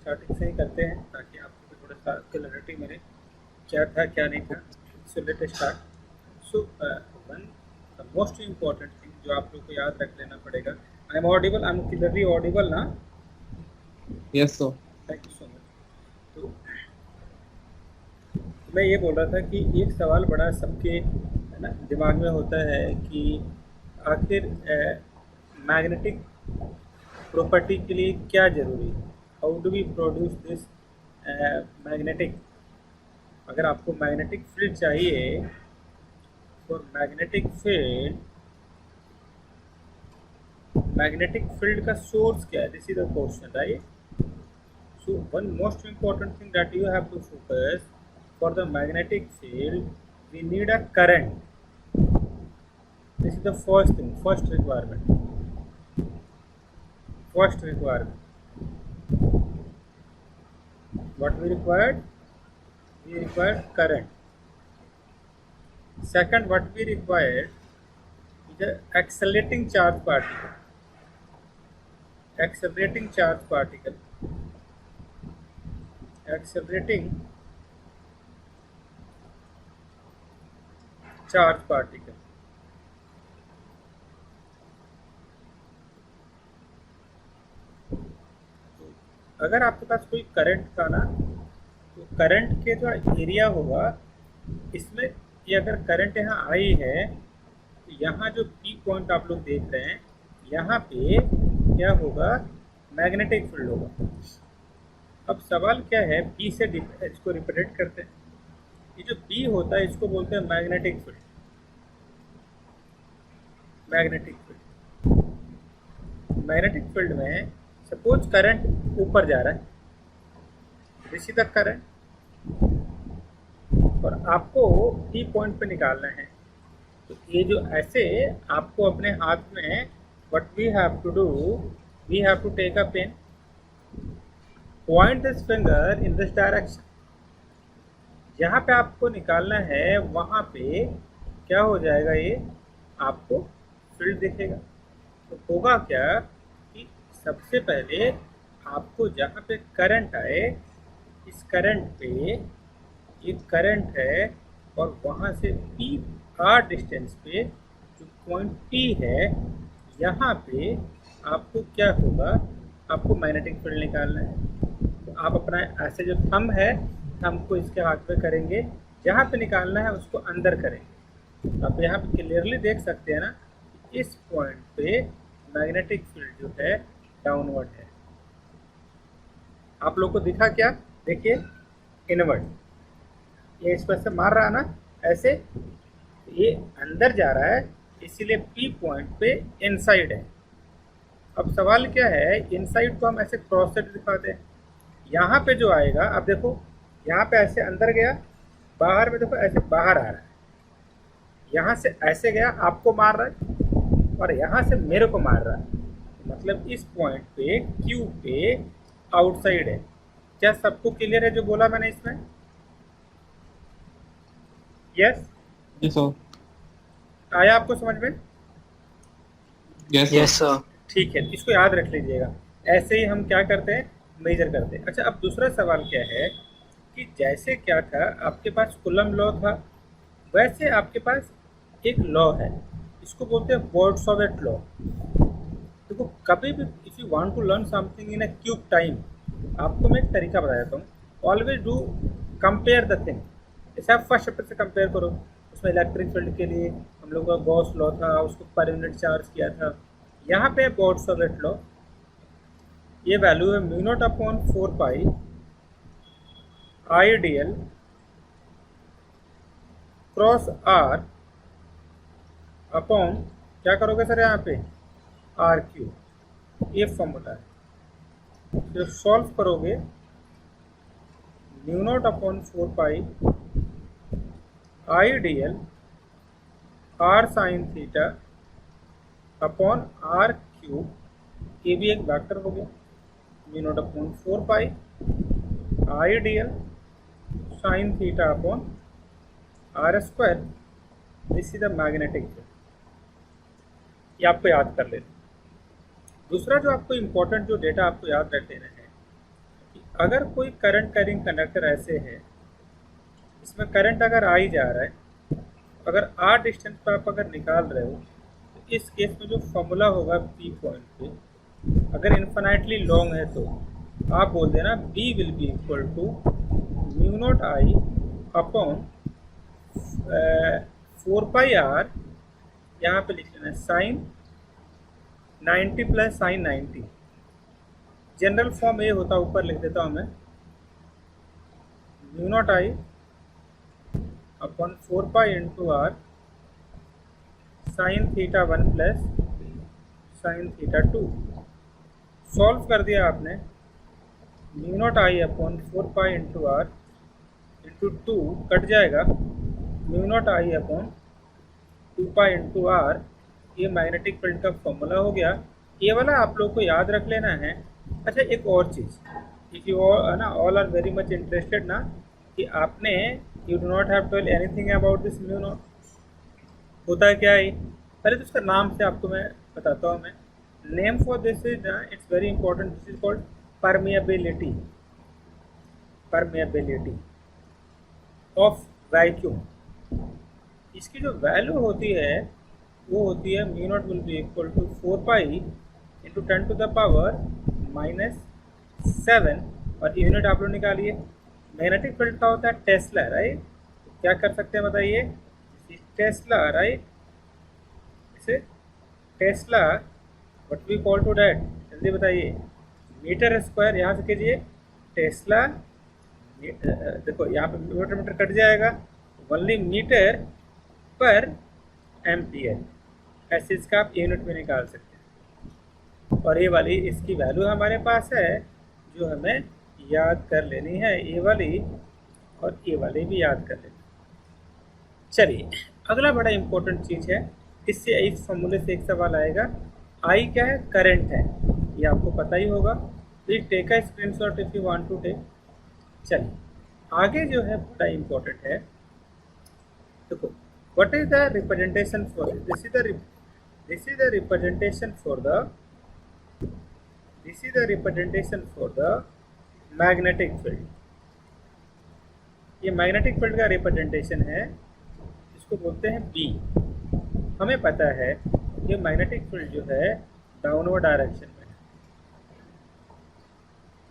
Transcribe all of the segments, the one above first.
Starting से ही करते हैं ताकि आपको भी थोड़ा सा क्लैरिटी मिले क्या था क्या नहीं था। So let start. So one the most important thing जो आप लोग को याद रख लेना पड़ेगा। I am audible, I am clearly audible ना? Yes sir. Thank you so much. तो मैं ये बोल रहा था कि एक सवाल बड़ा सबके है ना दिमाग में होता है कि आखिर मैग्नेटिक प्रॉपर्टी के लिए क्या ज़रूरी है। How do we produce this magnetic. अगर आपको मैग्नेटिक फील्ड चाहिए, फॉर मैग्नेटिक फील्ड का सोर्स क्या है, this is the question, right? So one most important thing that you have to focus for the magnetic field, we need a current. This is the first thing, first requirement what we required current. Second, what we required is the accelerating charge particle, accelerating charge particle. अगर आपके पास कोई current का ना, तो current के जो area होगा इसमें, ये अगर करंट यहाँ आई है तो यहाँ जो पी पॉइंट आप लोग देख रहे हैं, यहाँ पे क्या होगा, मैग्नेटिक फील्ड होगा। अब सवाल क्या है, पी से इसको रिप्रेजेंट करते हैं। ये जो पी होता है इसको बोलते हैं magnetic field. Magnetic field, magnetic field में सपोज करंट ऊपर जा रहा है, दिस इज द करंट, और आपको पी पॉइंट पे निकालना है। तो ये जो ऐसे आपको अपने हाथ में, what we have to do, we have to take a pen, point this finger in this direction. जहाँ पे आपको निकालना है वहाँ पे क्या हो जाएगा, ये आपको फील्ड दिखेगा। तो होगा क्या कि सबसे पहले आपको जहाँ पे करंट आए, इस करंट पे, ये करंट है, और वहाँ से पी आर डिस्टेंस पे जो पॉइंट पी है, यहाँ पे आपको क्या होगा, आपको मैग्नेटिक फील्ड निकालना है। तो आप अपना ऐसे जो थंब है, थंब को इसके हाथ में करेंगे, जहाँ पे निकालना है उसको अंदर करेंगे। तो आप यहाँ पे क्लियरली देख सकते हैं ना, इस पॉइंट पे मैग्नेटिक फील्ड जो है डाउनवर्ड है। आप लोग को दिखा क्या? देखिए, इनवर्ड, ये इस पर से मार रहा है ना, ऐसे ये अंदर जा रहा है, इसीलिए पी पॉइंट पे इनसाइड है। अब सवाल क्या है, इनसाइड को हम ऐसे क्रॉस सेट दिखाते हैं। यहाँ पे जो आएगा, अब देखो यहाँ पे ऐसे अंदर गया, बाहर में देखो ऐसे बाहर आ रहा है, यहाँ से ऐसे गया आपको मार रहा है, और यहाँ से मेरे को मार रहा है। मतलब इस पॉइंट पे क्यू पे आउटसाइड है। क्या सबको क्लियर है जो बोला मैंने इसमें? यस? Yes sir. आया आपको समझ में? Yes sir. Yes sir. ठीक है, इसको याद रख लीजिएगा। ऐसे ही हम क्या करते हैं, मेजर करते हैं। अच्छा, अब दूसरा सवाल क्या है कि जैसे क्या था आपके पास कूलम लॉ था, वैसे आपके पास एक लॉ है, इसको बोलते हैं बोर्ड-सॉविट लॉ। देखो, कभी भी if you want to learn something in a cube time, आपको मैं एक तरीका बता देता हूँ। Always do compare the thing. जैसे आप फर्स्ट चैप्टर से कंपेयर करो, उसमें इलेक्ट्रिक फील्ड के लिए हम लोग का गॉस लॉ था, उसको पर यूनिट चार्ज किया था। यहाँ पे बोर्ड-सॉविट लॉ, ये वैल्यू है mu naught upon 4 pi I D L cross R upon, क्या करोगे सर यहाँ पे, आर क्यू। ये फॉर्मूला है। जब सॉल्व करोगे, mu naught upon 4 pi I D L R sine theta upon R cube, ये भी एक वेक्टर हो गया, mu naught upon 4 pi I D L sine theta upon R square, this is the magnetic field. ये आपको याद कर लेना। दूसरा जो आपको इम्पोर्टेंट जो डेटा आपको याद रख लेना है कि अगर कोई करंट कैरिंग कंडक्टर ऐसे है, इसमें करंट अगर आ ही जा रहा है, अगर आर डिस्टेंस पर आप अगर निकाल रहे हो, तो इस केस में जो फॉर्मूला होगा पी पॉइंट पे, अगर इन्फिनाइटली लॉन्ग है तो आप बोल देना B will be equal to mu naught I upon 4 pi R, यहाँ पे लिख लेना sine 90 plus sine 90। General form ये होता है, ऊपर लिख देता हूँ मैं, mu naught I upon 4 pi into R sine theta 1 plus sine theta 2। Solve कर दिया आपने, mu naught I upon 4 pi into R into 2 cut जाएगा, mu naught I upon 2 pi into are, ये मैग्नेटिक फील्ड का formula हो गया। ये वाला आप लोग को याद रख लेना है। अच्छा, एक और चीज़, इफ यू ना all are very much interested ना, कि आपने you do not have to anything about this mu naught, होता है क्या है, पहले तो उसका नाम से आपको मैं बताता हूँ। मैं name for this is, it's very important, this is called permeability, permeability of vacuum. इसकी जो वैल्यू होती है वो होती है mu naught will be equal to 4 pi into 10⁻⁻⁷, और यूनिट आप लोग निकालिए। मैग्नेटिक फील्ड का होता है टेस्ला, राइट? तो क्या कर सकते हैं बताइए, टेस्ला, राइट? इसे Tesla what we call to that, जल्दी बताइए, मीटर स्क्वायर, यहाँ से कीजिए टेस्ला, देखो यहाँ पे मीटर मीटर कट जाएगा, ओनली मीटर पर एम्पियर, ऐसे इसका आप यूनिट में निकाल सकते हैं। और ये वाली इसकी वैल्यू हमारे पास है, जो हमें याद कर लेनी है, ये वाली और ये वाली भी याद कर लेनी। चलिए, अगला बड़ा इंपॉर्टेंट चीज़ है, इससे इस फॉर्मूले से एक सवाल आएगा, आई क्या है, करंट है, ये आपको पता ही होगा। Please take a screenshot if you want to take. चलिए, आगे जो है बड़ा इंपॉर्टेंट है, देखो, what is the representation for this is the representation for the magnetic field. ये मैग्नेटिक फील्ड का रिप्रेजेंटेशन है, इसको बोलते हैं बी। हमें पता है ये मैग्नेटिक फील्ड जो है डाउनवर्ड डायरेक्शन में,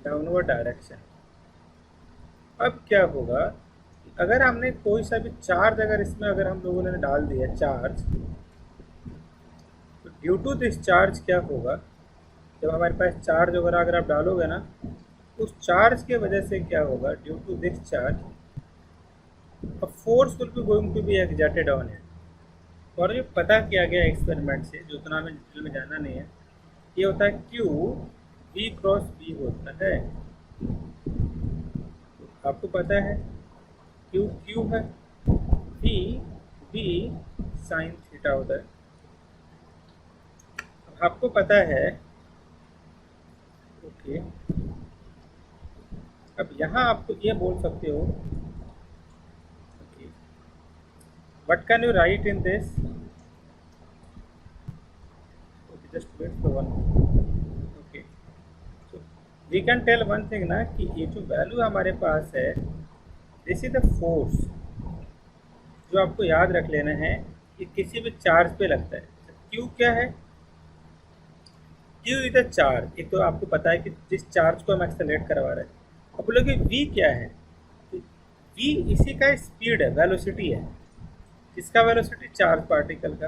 डाउनवर्ड डायरेक्शन। अब क्या होगा, अगर हमने कोई सा भी चार्ज अगर इसमें अगर हम लोगों ने डाल दिया चार्ज, तो ड्यू टू दिस चार्ज क्या होगा, जब हमारे पास चार्ज वगैरह अगर आप डालोगे ना, उस चार्ज के वजह से क्या होगा, due to this charge a force will be going to be exerted on it। और ये पता किया गया एक्सपेरिमेंट से, जो उतना हमें डिटेल में जाना नहीं है, ये होता है Q V क्रॉस B होता है। आपको पता है Q Q है, V B साइन थीटा होता है। आपको पता है, ओके, अब यहाँ आपको ये बोल सकते हो, what can you write in this, okay, just wait for one, okay, so we can tell one thing ना, कि ये जो वैल्यू हमारे पास है, दिस इज द फोर्स, जो आपको याद रख लेना है कि किसी भी चार्ज पे लगता है। Q क्या है, Q इज द चार्ज, एक तो आपको पता है कि जिस चार्ज को हम एक्सेलरेट करवा रहे हैं। अब बोलोगे V क्या है, तो V इसी का स्पीड है, वेलोसिटी है। किसका वेलोसिटी, चार्ज पार्टिकल का।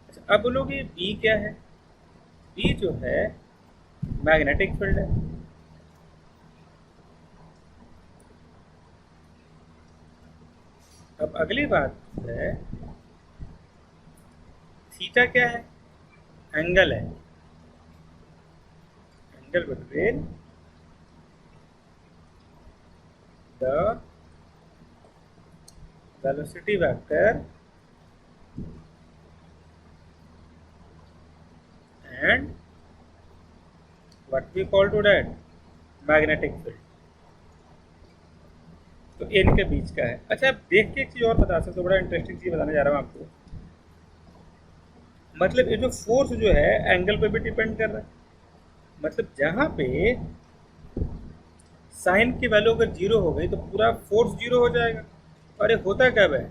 अच्छा, अब बोलोगे बी क्या है, बी जो है मैग्नेटिक फील्ड है। अब अगली बात है, थीटा क्या है, एंगल है, angle between the velocity vector and what we call to that magnetic field, तो इनके बीच का है। अच्छा, आप देख के एक चीज और बता सकते हो, बड़ा इंटरेस्टिंग चीज बताने जा रहा हूँ आपको, मतलब ये जो फोर्स जो है एंगल पे भी डिपेंड कर रहा है। मतलब जहाँ पे साइन की वैल्यू अगर जीरो हो गई तो पूरा फोर्स जीरो हो जाएगा। और ये होता कब है?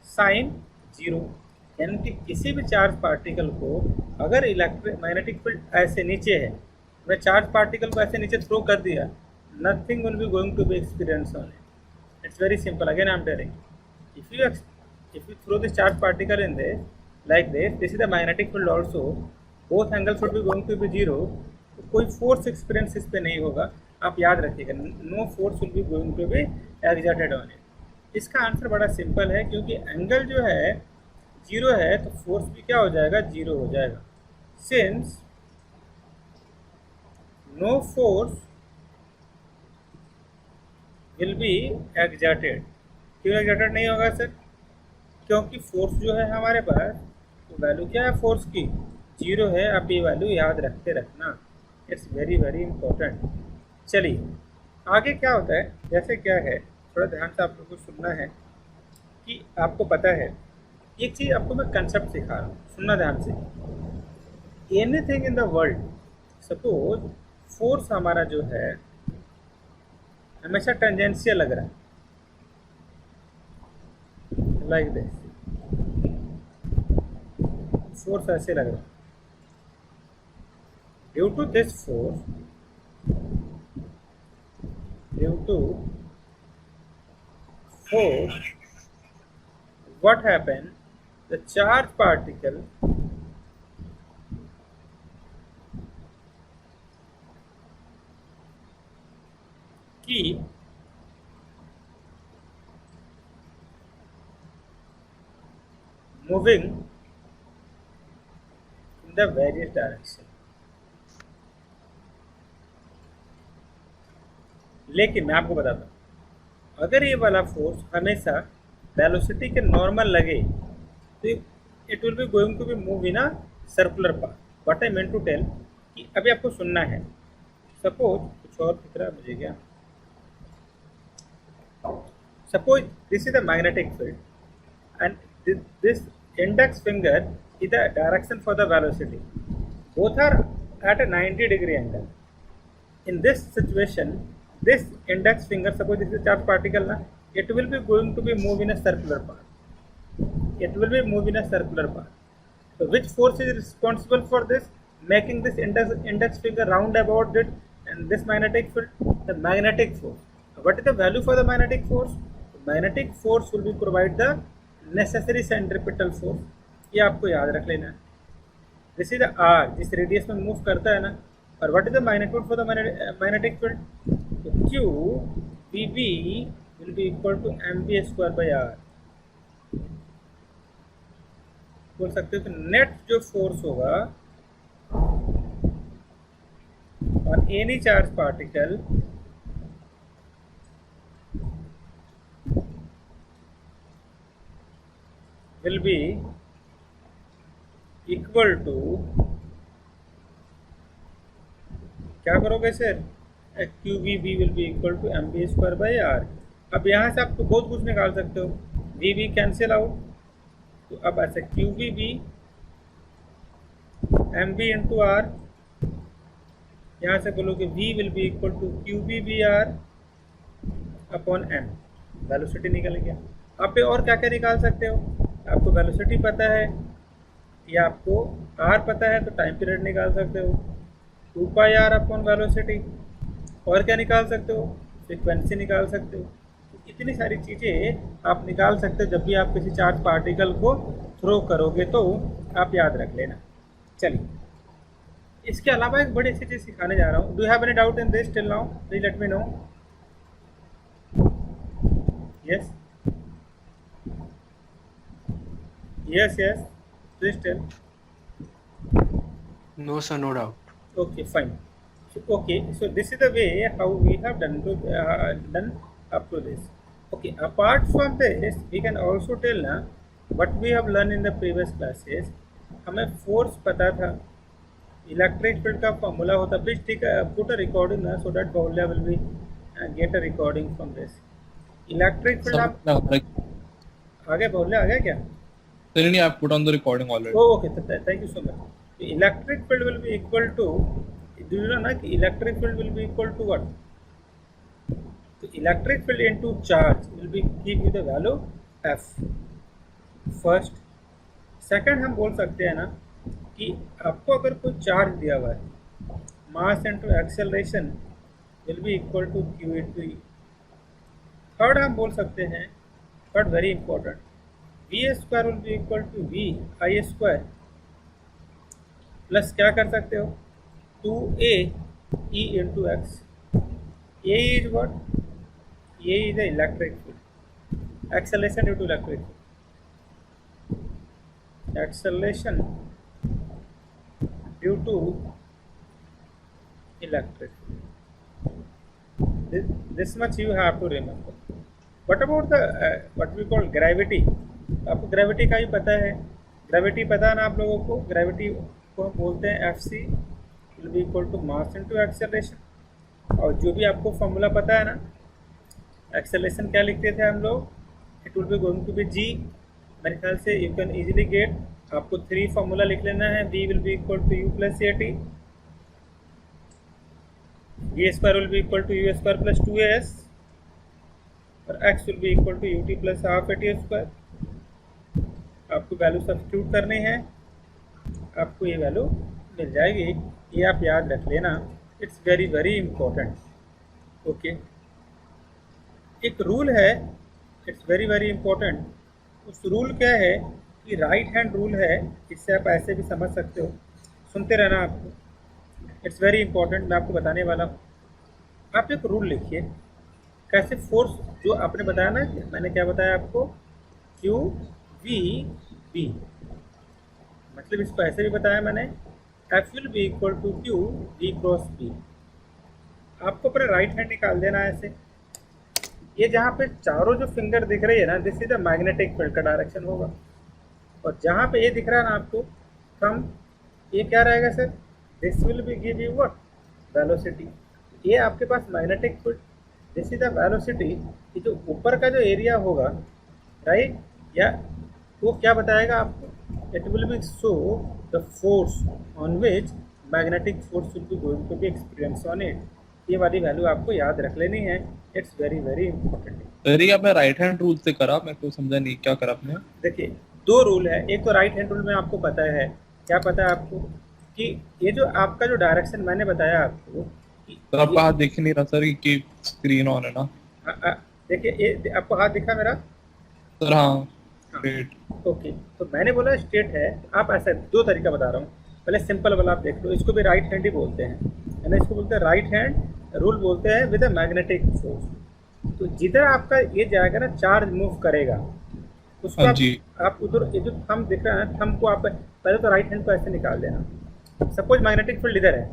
Sine zero. यानी कि किसी भी चार्ज पार्टिकल को अगर इलेक्ट्रिक मैग्नेटिक फील्ड ऐसे नीचे है, मैं चार्ज पार्टिकल को ऐसे नीचे थ्रो कर दिया, nothing will be going to be experience on it. It's very simple. Again I am telling, if you throw this charge particle in this like this is the magnetic field also, both angles should be going to be zero, तो कोई force experience इस पे नहीं होगा। आप याद रखिएगा, no force will be going to be exerted on it. इसका आंसर बड़ा सिंपल है, क्योंकि एंगल जो है जीरो है तो फोर्स भी क्या हो जाएगा? जीरो हो जाएगा। Since no force will be exerted. क्यों एग्जर्टेड नहीं होगा सर? क्योंकि फोर्स जो है हमारे पास, तो वैल्यू क्या है फोर्स की? जीरो है। आप ये वैल्यू याद रखते रखना, इट्स वेरी वेरी इंपॉर्टेंट। चलिए आगे क्या होता है, जैसे क्या है, थोड़ा ध्यान से आप लोग को सुनना है कि आपको पता है एक चीज़, आपको मैं कंसेप्ट सिखा रहा हूँ, सुनना ध्यान से। Anything in the world, suppose force हमारा जो है हमेशा टेंजेंशियल लग रहा है, लाइक दिस, फोर्स ऐसे लग रहा है। Due to this force, what happened? The charge particle keep moving in the various direction। लेकिन मैं आपको बताता हूँ, अगर ये वाला फोर्स हमेशा वेलोसिटी के नॉर्मल लगे तो it will be going to be move in a circular path. What I mean to tell कि अभी आपको सुनना है, सपोज कुछ और दिख रहा है मुझे क्या, suppose this is the magnetic field and this index finger is the direction for the velocity, both are at a 90 degree angle। in this situation, this index finger, suppose this is a charged particle na, it will be going to be move in a circular path, it will be move in a circular path। so which force is responsible for this, making this index finger round about it and this magnetic field? The magnetic force। what is the value for the magnetic force? the magnetic force will be provide the necessary centripetal force। ये आपको याद रख लेना है। This is R, जिस radius में move करता है ना। और what is the magnitude for the magnetic field? तो Q V B will be equal to M B square by R. बोल सकते हो तो नेट जो फोर्स होगा और any charge particle will be equal to, क्या करोगे sir? Q V B will be equal to M B square by R. अब यहाँ से आप तो बहुत कुछ निकाल सकते हो, वी बी कैंसिल आउट, तो अब ऐसे Q V B M B into R, यहाँ से बोलोगे V will be equal to Q B B R upon M. Velocity निकल गया। आप पे और क्या क्या निकाल सकते हो? आपको वेलोसिटी पता है या आपको आर पता है तो टाइम पीरियड निकाल सकते हो, 2 पाई आर अपॉन वेलोसिटी। और क्या निकाल सकते हो? फ्रीक्वेंसी निकाल सकते हो। तो इतनी सारी चीज़ें आप निकाल सकते हो जब भी आप किसी चार्ज पार्टिकल को थ्रो करोगे, तो आप याद रख लेना। चलिए, इसके अलावा एक बड़ी अच्छी चीज़ सिखाने जा रहा हूँ। Do have any doubt in this till now? Please let me know. Yes yes yes, please tell. No, sir, no doubt. Okay, fine. Okay, so this is the way how we have done up to this. Okay, apart from this, we can also tell ना what we have learned in the previous classes। हमें force पता था, electric field का formula होता। Please ठीक है, put a recording ना, so that बाहुल्या will be get a recording from this. Electric field आप आगे बाहुल्या आ गया क्या? नहीं, I've put on the recording already. Oh, okay, thank you so much। Electric field will be equal to, do you know ना कि electric field will be equal to what? तो electric field into charge will be give you the value F first. Second हम बोल सकते हैं ना कि आपको अगर कोई चार्ज दिया हुआ है, mass into acceleration will be equal to Q into E. Third हम बोल सकते हैं, but very important, V square will be equal to V I square plus क्या कर सकते हो 2a e into x। a is what? a is the electric field, acceleration due to electric field, acceleration due to electric field. This much you have to remember. What about the what we call gravity? आपको gravity का ही पता है, gravity पता है ना आप लोगों को, ग्रेविटी को हम बोलते हैं F C will be equal to mass into acceleration. और जो भी आपको फॉर्मूला पता है ना, एक्सेलरेशन क्या लिखते थे हम लोग, it will be going to be G. मेरे ख्याल से यू कैन इजीली गेट, आपको 3 फार्मूला लिख लेना है, v will be equal to U plus A T, V square will be equal to U square plus 2as, और x will be equal to U T plus half A T square. आपको value substitute करनी है, आपको ये value मिल जाएगी, ये आप याद रख लेना, it's very very important. Okay, एक रूल है, इट्स वेरी वेरी इम्पोर्टेंट। उस रूल क्या है कि राइट हैंड रूल है, इससे आप ऐसे भी समझ सकते हो, सुनते रहना आपको, इट्स वेरी इंपॉर्टेंट, मैं आपको बताने वाला हूँ। आप एक रूल लिखिए, कैसे फोर्स जो आपने बताया ना, मैंने क्या बताया आपको, क्यू वी बी, मतलब इसको ऐसे भी बताया मैंने, F will be equal to Q V cross B. आपको अपना राइट हैंड निकाल देना है ऐसे, ये जहाँ पे चारों जो फिंगर दिख रही है ना, this is the magnetic field का डायरेक्शन होगा, और जहाँ पे ये दिख रहा है ना आपको थंब, ये क्या रहेगा sir, this will be give you what, velocity. ये आपके पास magnetic field, this is the velocity. ये जो ऊपर का जो एरिया होगा, राइट, या वो क्या बताएगा आपको, it will be show the force on which magnetic force will be going to be experience on it. ये वाली वैल्यू आपको याद रख लेनी है, it's very very important. Sir ये आपने राइट हैंड रूल से करा, मेरे को समझा नहीं क्या करा आपने। देखिए 2 रूल है, एक तो राइट हैंड रूल में आपको पता है, क्या पता है आपको कि ये जो आपका जो डायरेक्शन मैंने बताया आपको कि सर आपका हाथ दिख नहीं रहा सर कि स्क्रीन ऑन है ना। देखिए ये आपको हाथ दिखा मेरा सर हाँ ग्रेट। ओके, तो मैंने बोला स्ट्रेट है, आप ऐसा 2 तरीका बता रहा हूँ। पहले सिंपल वाला आप देख लो, इसको भी राइट हैंड ही बोलते हैं, है ना, इसको बोलते हैं राइट हैंड रूल बोलते हैं विद अ मैग्नेटिक फोर्स। तो जिधर आपका ये जाएगा ना, चार्ज मूव करेगा, उसको आप उधर, ये जो थंब दिख रहा है ना, थंब को आप पहले तो राइट हैंड को ऐसे निकाल देना। सपोज मैग्नेटिक फील्ड इधर है,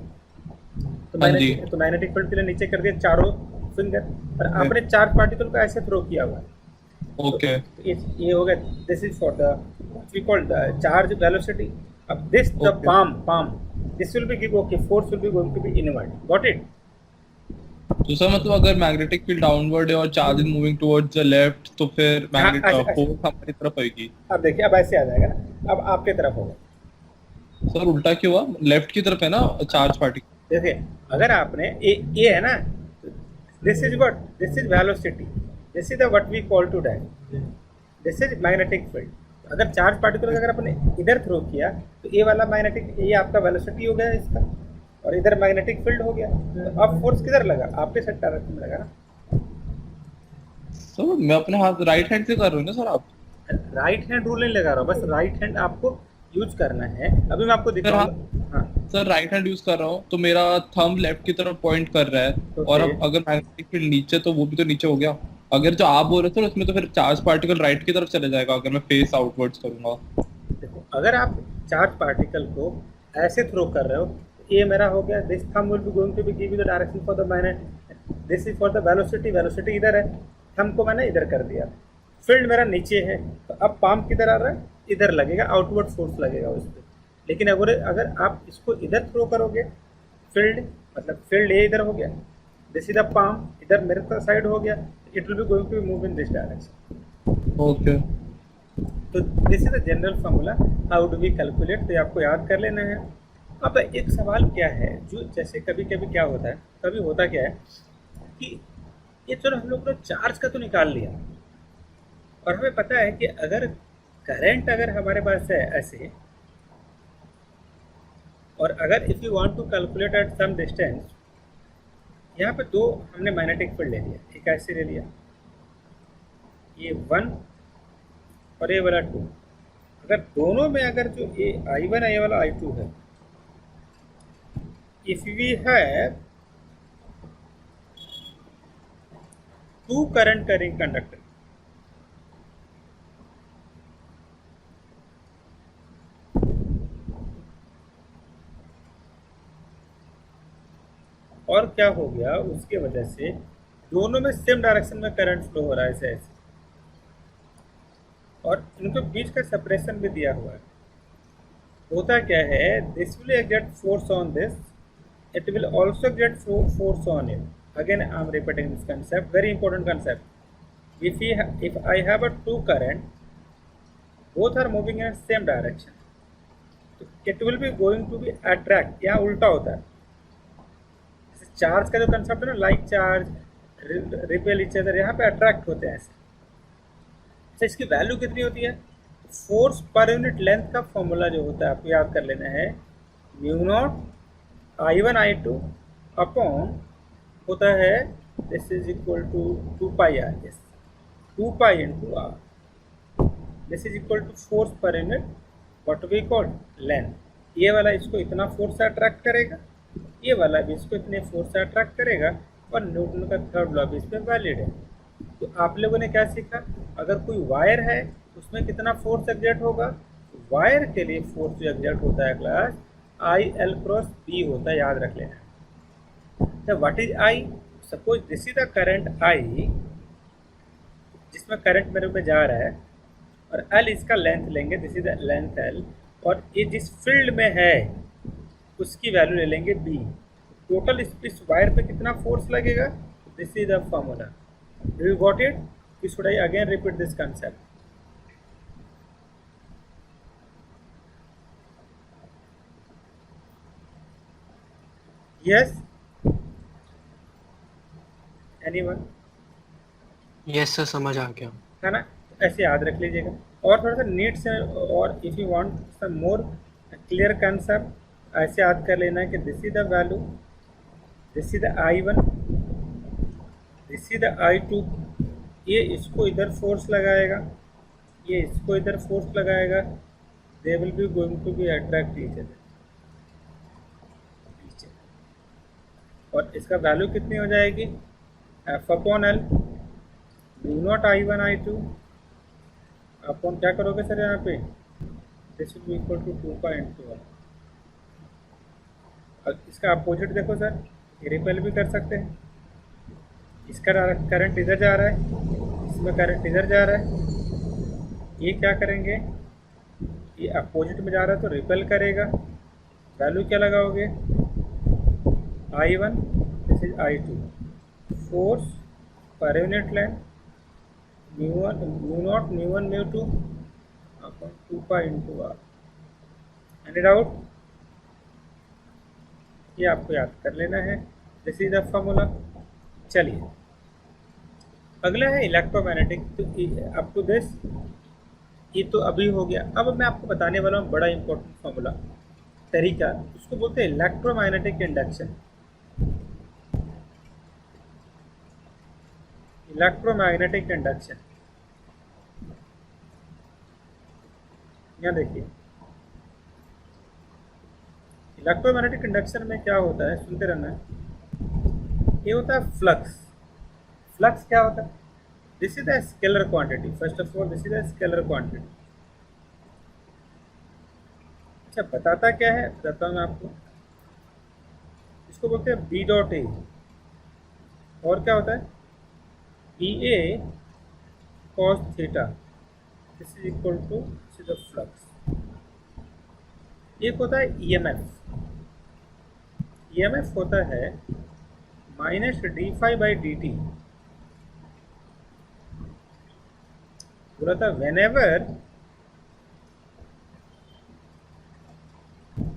तो मैग्नेटिक फील्ड के लिए नीचे कर दिया चारों फिंगर, और आपने चार्ज पार्टिकल को ऐसे थ्रो किया हुआ है। ओके, तो ये हो गया, this is for the V call the charge velocity. अब this the palm this will be give, okay, force will be going to be inward, got it. तो सर मतलब अगर मैग्नेटिक फील्ड डाउनवर्ड है और charge is moving towards the left, तो फिर magnetic force हमारी तरफ आएगी। अब देखिए, अब ऐसे आ जाएगा ना, अब आपके तरफ होगा। सर उल्टा क्यों हुआ, लेफ्ट की तरफ है ना चार्ज पार्टिकल। देखिए अगर आपने ये है ना, this is what, this is velocity, this is the what we call to direction, this is magnetic field. अगर चार्ज पार्टिकल अगर आपने इधर थ्रो किया, तो ये वाला मैग्नेटिक, ये आपका वेलोसिटी हो गया इसका, और इधर मैग्नेटिक फील्ड हो गया। तो अब फोर्स किधर लगा, आपके सेट डायरेक्शन में लगा ना। सर मैं अपने हाथ राइट हैंड से कर रहा हूँ ना सर, आप राइट हैंड रूल नहीं लगा रहा हूँ, बस राइट हैंड आपको यूज करना है। अभी मैं आपको दिखाऊंगा। हाँ सर राइट हैंड यूज कर रहा हूँ, तो मेरा थंब लेफ्ट की तरफ पॉइंट कर रहा है, और अब अगर मैग्नेटिक फील्ड नीचे, तो वो भी तो नीचे हो गया। अगर जो आप बोल रहे थे उसमें, तो फिर चार्ज पार्टिकल राइट की तरफ चले जाएगा अगर मैं फेस आउटवर्ड्स करूंगा। देखो अगर आप चार्ज पार्टिकल को ऐसे थ्रो कर रहे हो, तो ये मेरा हो गया, this thumb will be going to be give you the direction for the magnet, this is for the velocity, velocity इधर है, थंब को मैंने इधर कर दिया, फील्ड मेरा नीचे है, तो अब पाम किधर आ रहा है, इधर लगेगा, आउटवर्ड फोर्स लगेगा उस पर। लेकिन अगर आप इसको इधर थ्रो करोगे, फील्ड मतलब फील्ड ये इधर हो गया, दिस इज द पाम, इधर मेरे साइड हो गया, it will be going to move in this direction. Okay, तो this is the general formula, how do we calculate, तो आपको याद कर लेना है। अब एक सवाल क्या है, जो जैसे कभी कभी क्या होता है, कभी होता क्या है कि ये चलो हम लोग ने चार्ज का तो निकाल लिया, और हमें पता है कि अगर करंट अगर हमारे पास है ऐसे, और अगर if you want to calculate at some distance, यहाँ पे दो हमने मैग्नेटिक फील्ड ले लिया, एक ऐसे ले लिया, ये 1 और ये वाला 2। अगर दोनों में अगर जो ये I1 है ये वाला I2 है, if we have two current carrying conductor, और क्या हो गया उसके वजह से दोनों में सेम डायरेक्शन में करंट फ्लो हो रहा है ऐसे ऐसे, और इनके बीच का सेपरेशन भी दिया हुआ है। होता क्या है, this will exert force on this, it will also get force on it. Again I am repeating this concept, very important concept. If I have a two current, both are moving in same direction, it will be going to be attract, यहाँ उल्टा होता है। Charge का जो concept है ना, like charge repel each other, यहाँ पे अट्रैक्ट होते हैं ऐसे। अच्छा, इसकी वैल्यू कितनी होती है? फोर्स पर यूनिट लेंथ का फॉर्मूला जो होता है आपको याद कर लेना है, mu naught I1 I2 upon होता है, this is equal to 2 pi R, yes 2 pi into R, this is equal to force per unit what we call length. ये वाला इसको इतना फोर्स से अट्रैक्ट करेगा, ये वाला भी इसको इतने फोर्स से अट्रैक्ट करेगा, और न्यूटन का थर्ड लॉ भी इस पर वैलिड है। तो आप लोगों ने क्या सीखा, अगर कोई वायर है उसमें कितना फोर्स एग्जर्ट होगा, वायर के लिए फोर्स जो एग्जर्ट होता है class I L cross B होता है, याद रख लेना। तो what is I? Suppose this is the current I, जिसमें करंट मेरे पे जा रहा है, और L इसका लेंथ लेंगे, this is the length L, और ये जिस फील्ड में है उसकी वैल्यू ले लेंगे B। टोटल इस वायर पे कितना फोर्स लगेगा, this is the formula. Do you got it? Should I again repeat this concept? Yes, anyone? Yes sir, समझ आ गया। है ना, तो ऐसे याद रख लीजिएगा। और थोड़ा सा नीट से, और if you want some more clear concept, ऐसे याद कर लेना है कि this is the value, this is the I1, this is the I2, ये इसको इधर फोर्स लगाएगा, ये इसको इधर फोर्स लगाएगा, they will be going to be attract each other, और इसका वैल्यू कितनी हो जाएगी, F upon L mu naught I1 I2 upon क्या करोगे सर यहाँ पे, this will be equal to 2 pi into 1। और इसका अपोजिट देखो सर, ये रिपेल भी कर सकते हैं, इसका करंट इधर जा रहा है, इसमें करंट इधर जा रहा है, ये क्या करेंगे, ये अपोजिट में जा रहा है तो रिपेल करेगा। वैल्यू क्या लगाओगे, I1, this is I2, force per unit length mu naught mu 1 mu 2 upon 2 pi into R. Any doubt? ये आपको याद कर लेना है, दिस इज द फॉर्मूला। चलिए अगला है इलेक्ट्रोमैग्नेटिक। तो अप टू दिस ये तो अभी हो गया। अब मैं आपको बताने वाला हूँ बड़ा इंपॉर्टेंट फॉर्मूला, तरीका, उसको बोलते हैं इलेक्ट्रोमैग्नेटिक इंडक्शन। इलेक्ट्रोमैग्नेटिक इंडक्शन, यहाँ देखिए, इलेक्ट्रोमैग्नेटिक इंडक्शन में क्या होता है, सुनते रहना है। ये होता है फ्लक्स। फ्लक्स क्या होता है, this is the scalar quantity, first of all this is the scalar quantity. अच्छा, बताता क्या है, बताता हूँ मैं आपको। इसको बोलते हैं बी डॉट ए, और क्या होता है B A cos theta, this is equal to the flux. एक होता है ईएमएफ, ईएमएफ होता है minus D phi by D T. बोला था whenever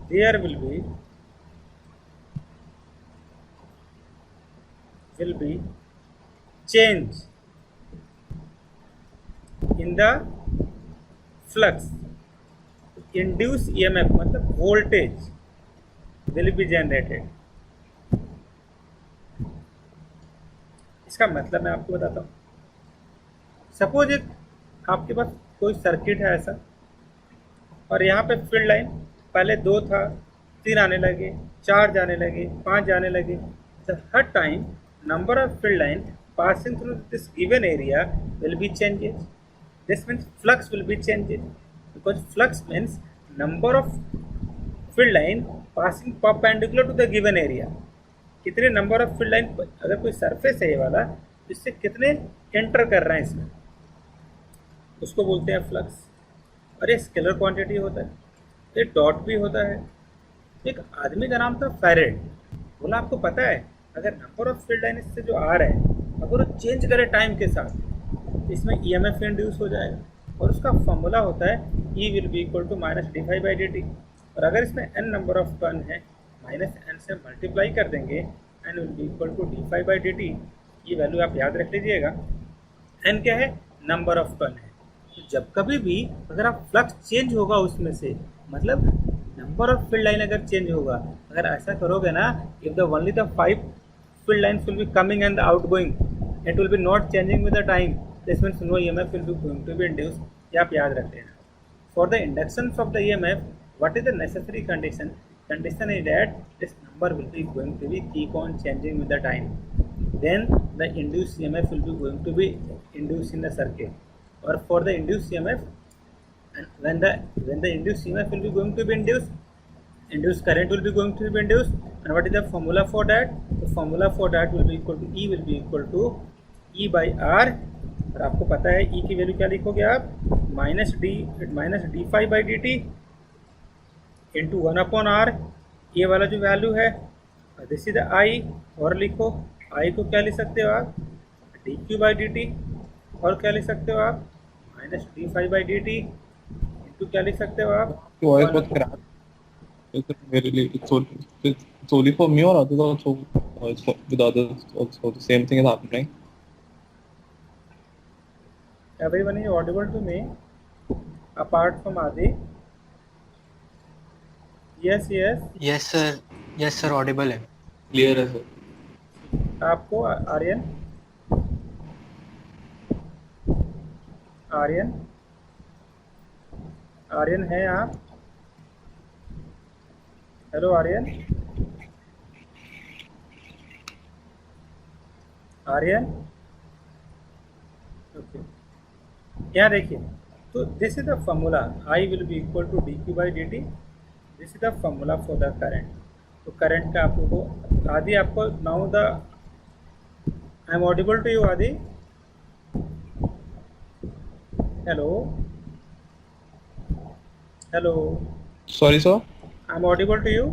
there will be change in the flux, induce EMF मतलब voltage will be generated। इसका मतलब मैं आपको बताता हूँ। सपोज एक आपके पास कोई सर्किट है ऐसा, और यहाँ पे फील्ड लाइन पहले 2 था, 3 आने लगे, 4 जाने लगे, 5 जाने लगे। तो हर time number of field line passing through this given area will be changes. This means flux will be changes, because flux means number of field line passing perpendicular to the given area। कितने number of field line, अगर कोई surface है ये वाला, तो इससे कितने enter कर रहे हैं इसमें, उसको बोलते हैं फ्लक्स। और ये स्केलर क्वांटिटी होता है, ये डॉट भी होता है। एक आदमी का नाम था फेरेड, बोला आपको पता है अगर नंबर ऑफ फील्ड लाइन इससे जो आ रहे हैं अगर वो चेंज करे टाइम के साथ, तो इसमें ईएमएफ इंड्यूस हो जाएगा। और उसका फॉर्मूला होता है E will be equal to minus d∅/dt। और अगर इसमें n नंबर ऑफ टर्न है, माइनस n से मल्टीप्लाई कर देंगे, n will be equal to d∅/dt। ये वैल्यू आप याद रख लीजिएगा। n क्या है, नंबर ऑफ टर्न है। तो जब कभी भी अगर आप फ्लक्स चेंज होगा उसमें से, मतलब नंबर ऑफ फील्ड लाइन अगर चेंज होगा, अगर ऐसा करोगे ना, if the only the 5 field lines will be coming and outgoing, it will be not changing with the time, this means no EMF will be going to be induced। ये आप याद रख लेना। For the inductions of the EMF, what is the necessary condition? Condition is that this number will be going to be keep on changing with the time, then the induced EMF will be going to be induced in the circuit। or for the induced EMF, and when the induced EMF will be going to be induced current will be going to be induced, and what is the formula for that? The formula for that will be equal to E will be equal to E by R। और आपको पता है E की value क्या लिखोगे आप, minus d∅/dt into 1/R। ये वाला जो वैल्यू है दिस इज I। और लिखो I को क्या लिख सकते हो आप, dq/dt। और क्या लिख सकते हो आप, माइनस d∅/dt इंटू क्या लिख सकते हो आप, It's only for me or others also? It's with others also the same thing is happening. Everyone is audible to me apart from Adi? Yes, yes sir audible है। Clear है sir। आपको आर्यन है आप? Hello Aryan, okay. यहाँ देखिए, तो this is the formula, I will be equal to dq/dt। This is the formula for the current. तो current का आपको आदि आपको now the I am audible to you Adi? Hello Sorry sir। I am audible to you?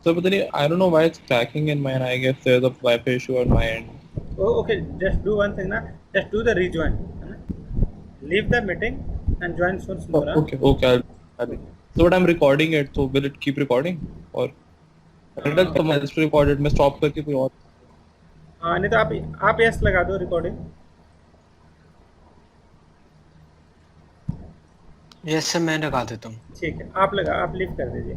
So but then I don't know why it's cracking in mine. I guess there's a Wi-Fi issue on my end. Oh, okay, just do one thing ना, just do the rejoin, है ना? Leave the meeting and join soon more। Okay, I'll so what I'm recording it, so will it keep recording or मैं just record it, मैं stop करके कोई और। हाँ, नहीं तो आप यस लगा दो रिकॉर्डिंग। यस सर मैं लगा देता हूँ। ठीक है, आप लिफ्ट कर दीजिए।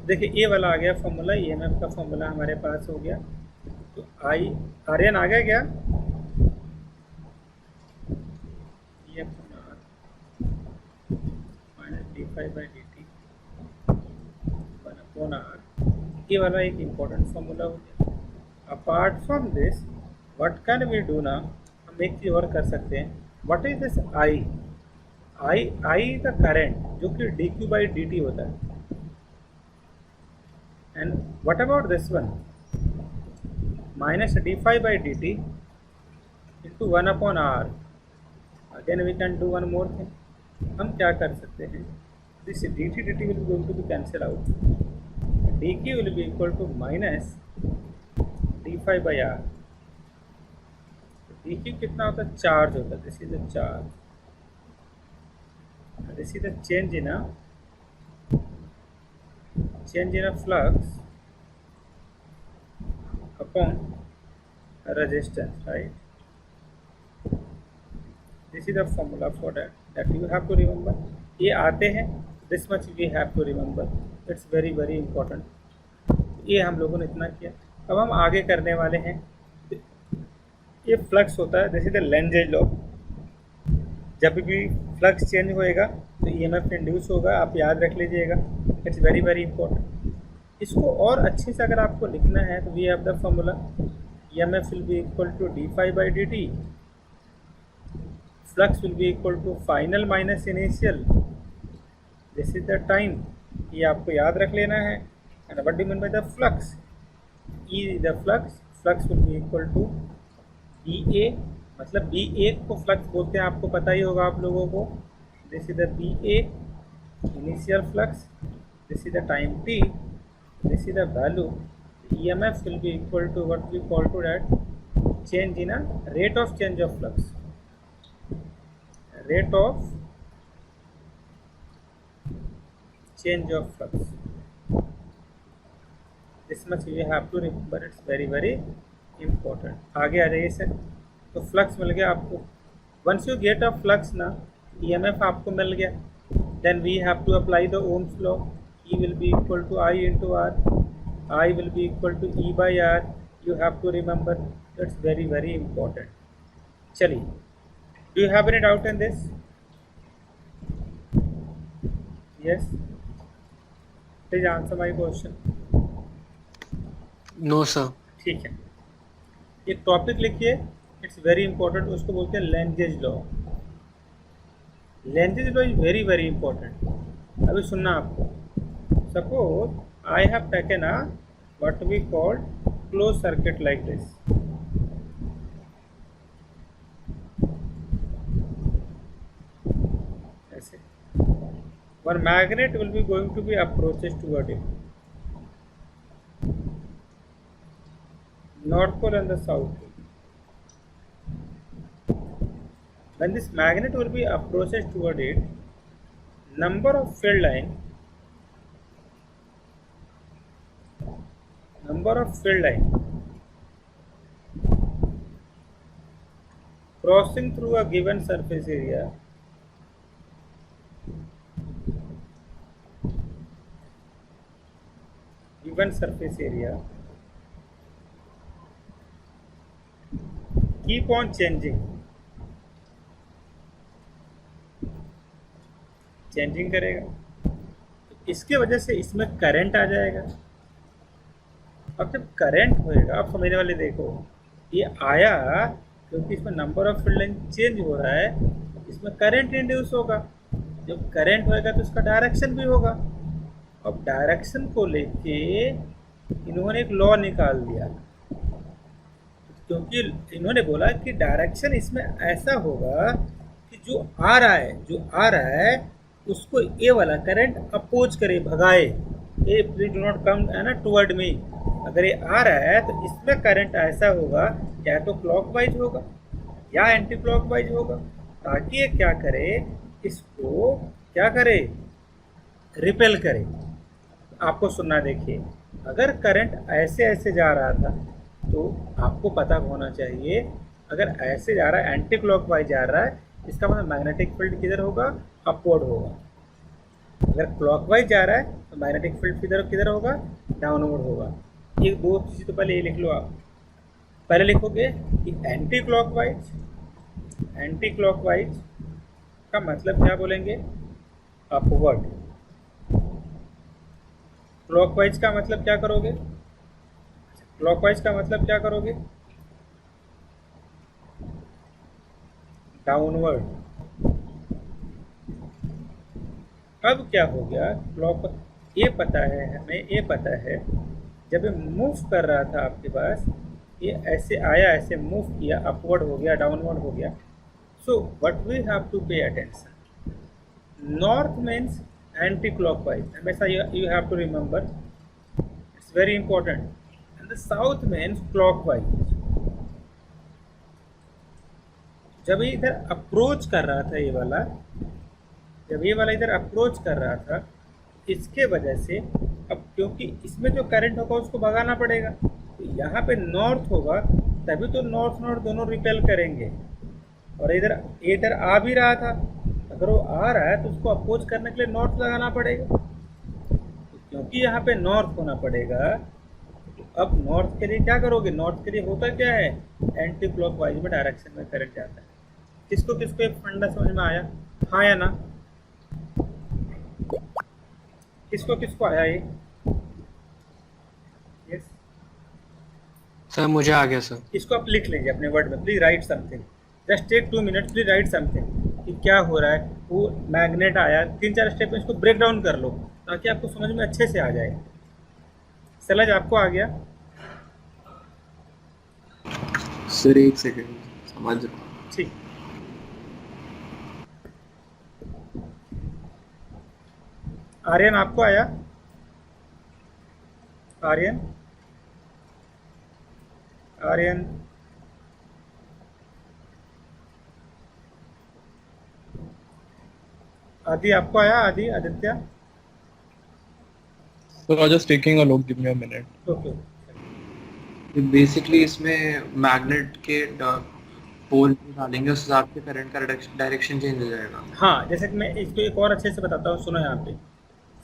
देखिए ये वाला आ गया फॉर्मूला, ईएमएफ का फॉर्मूला हमारे पास हो गया। तो आर्यन आ गया क्या? ये माइनस d∅/dt 1/R, ये वाला एक इम्पोर्टेंट फॉर्मूला हो गया। Apart from this what can we do ना, हम एक चीज़ और कर सकते हैं। What is this I the current जो कि dq/dt होता है। And what about this one? Minus d∅/dt into 1/R। Again we can do one more thing। हम क्या कर सकते हैं, this dt will be going to be cancel out, dq will be equal to minus d∅/R। dq कितना होता है, charge होता है। This is the charge, this is the change in a flux upon resistance, right? This is the formula for that you have to remember. ये आते हैं, this much we have to remember. It's very very important. ये हम लोगों ने इतना किया. अब हम आगे करने वाले हैं. ये फ्लक्स होता है, this is the lenses law. जब भी फ्लक्स चेंज होएगा तो ईएमएफ इंड्यूस होगा, आप याद रख लीजिएगा. It's very very important. इसको और अच्छे से अगर आपको लिखना है तो we have the formula EMF will be equal to D phi by D T. Flux will be equal to final minus initial. This is the time. ये आपको याद रख लेना है. And what do mean by the flux? E the flux will be equal to B A. मतलब B ए को flux बोलते हैं, आपको पता ही होगा आप लोगों को. This is the B A initial flux. This is the time T. This is the value. EMF will be equal to what we call to that change in a rate of change of flux. Rate of change of flux. This much you have to remember. It's very very important. आगे आ जाइए sir. तो flux मिल गया आपको. Once you get a flux ना, EMF आपको मिल गया. Then we have to apply the Ohm's law. E will be equal to I into R. I will be equal to E by R. You have to remember. That's very very important. चलिए. Do you have any doubt in this? Yes. Please answer my question. No sir. ठीक है. एक topic लिखिए. It's very important. उसको बोलते हैं Lenz's law. Lenz's law is very very important. अभी सुनना आपको. Suppose I have taken a what we called close circuit like this. One magnet will be going to be approaches toward it. North pole and the south pole. When this magnet will be approaches toward it, number of field line crossing through a given surface area keep on changing करेगा. इसके वजह से इसमें current आ जाएगा. अब जब current होएगा, आप समझने वाले देखो, ये आया क्योंकि इसमें number of field line change हो रहा है, इसमें करंट इंड्यूस होगा. जब करंट होएगा तो इसका डायरेक्शन भी होगा. अब डायरेक्शन को लेके इन्होंने एक लॉ निकाल दिया, क्योंकि इन्होंने बोला कि डायरेक्शन इसमें ऐसा होगा कि जो आ रहा है उसको ए वाला करंट अपोज करे, भगाए. ए प्लीज डू नॉट कम है ना टुवर्ड मी. अगर ये आ रहा है तो इसमें करंट ऐसा होगा, या तो क्लॉकवाइज होगा या एंटी क्लॉकवाइज होगा, ताकि ये क्या करे, इसको क्या करे, रिपेल करे. आपको सुनना देखिए. अगर करंट ऐसे ऐसे जा रहा था तो आपको पता होना चाहिए, अगर ऐसे जा रहा है एंटी क्लॉकवाइज जा रहा है, इसका मतलब मैग्नेटिक फील्ड किधर होगा, अपवर्ड होगा. अगर क्लॉकवाइज जा रहा है तो मैग्नेटिक फील्ड किधर होगा, डाउनवर्ड होगा. ये दो चीज़ तो पहले ये लिख लो. आप पहले लिखोगे कि एंटी क्लॉकवाइज का मतलब क्या बोलेंगे, अपवर्ड. क्लॉकवाइज का मतलब क्या करोगे, डाउनवर्ड. अब क्या हो गया, क्लॉक ये पता है हमें, ये पता है जब ये मूव कर रहा था आपके पास, ये ऐसे आया, ऐसे मूव किया, अपवर्ड हो गया, डाउनवर्ड हो गया. So what we have to pay attention. North means anti clockwise, हमेशा you have to remember, it's very important. And the south means clockwise. जब ये इधर अप्रोच कर रहा था, ये वाला इधर अप्रोच कर रहा था, इसके वजह से अब क्योंकि इसमें जो करंट होगा उसको भगाना पड़ेगा, तो यहाँ पे नॉर्थ होगा तभी तो नॉर्थ नॉर्थ दोनों रिपेल करेंगे। और इधर इधर आ भी रहा था, अगर वो आ रहा है तो उसको अपोज करने के लिए नॉर्थ लगाना पड़ेगा। तो क्योंकि यहाँ पे नॉर्थ होना पड़ेगा, तो अब नॉर्थ के लिए क्या करोगे? नॉर्थ के लिए होता क्या है, एंटी क्लॉकवाइज में डायरेक्शन में करंट जाता है। किसको किसको एक फंडा समझ में आया? हाँ या ना? किसको किसको आया ये? यस, सर मुझे आ गया सर। इसको आप लिख लीजिए अपने वर्ड में, please write something, just take 2 minutes, please write something कि क्या हो रहा है। वो मैग्नेट आया, 3-4 स्टेप में इसको ब्रेक डाउन कर लो ताकि आपको समझ में अच्छे से आ जाए। समझ आपको आ गया? सर एक सेकंड, समझ रहा हूँ। ठीक, आर्यन आपको आया? आर्यन, आर्यन, आदि आपको आया? आदि, Aditya? So I'm just taking a look. Give me a minute. Okay, basically इसमें मैग्नेट के पोल डालेंगे, उस हिसाब से करंट का डायरेक्शन चेंज हो जाएगा। हाँ, जैसे कि मैं इसको एक और अच्छे से बताता हूँ, सुनो यहाँ पे।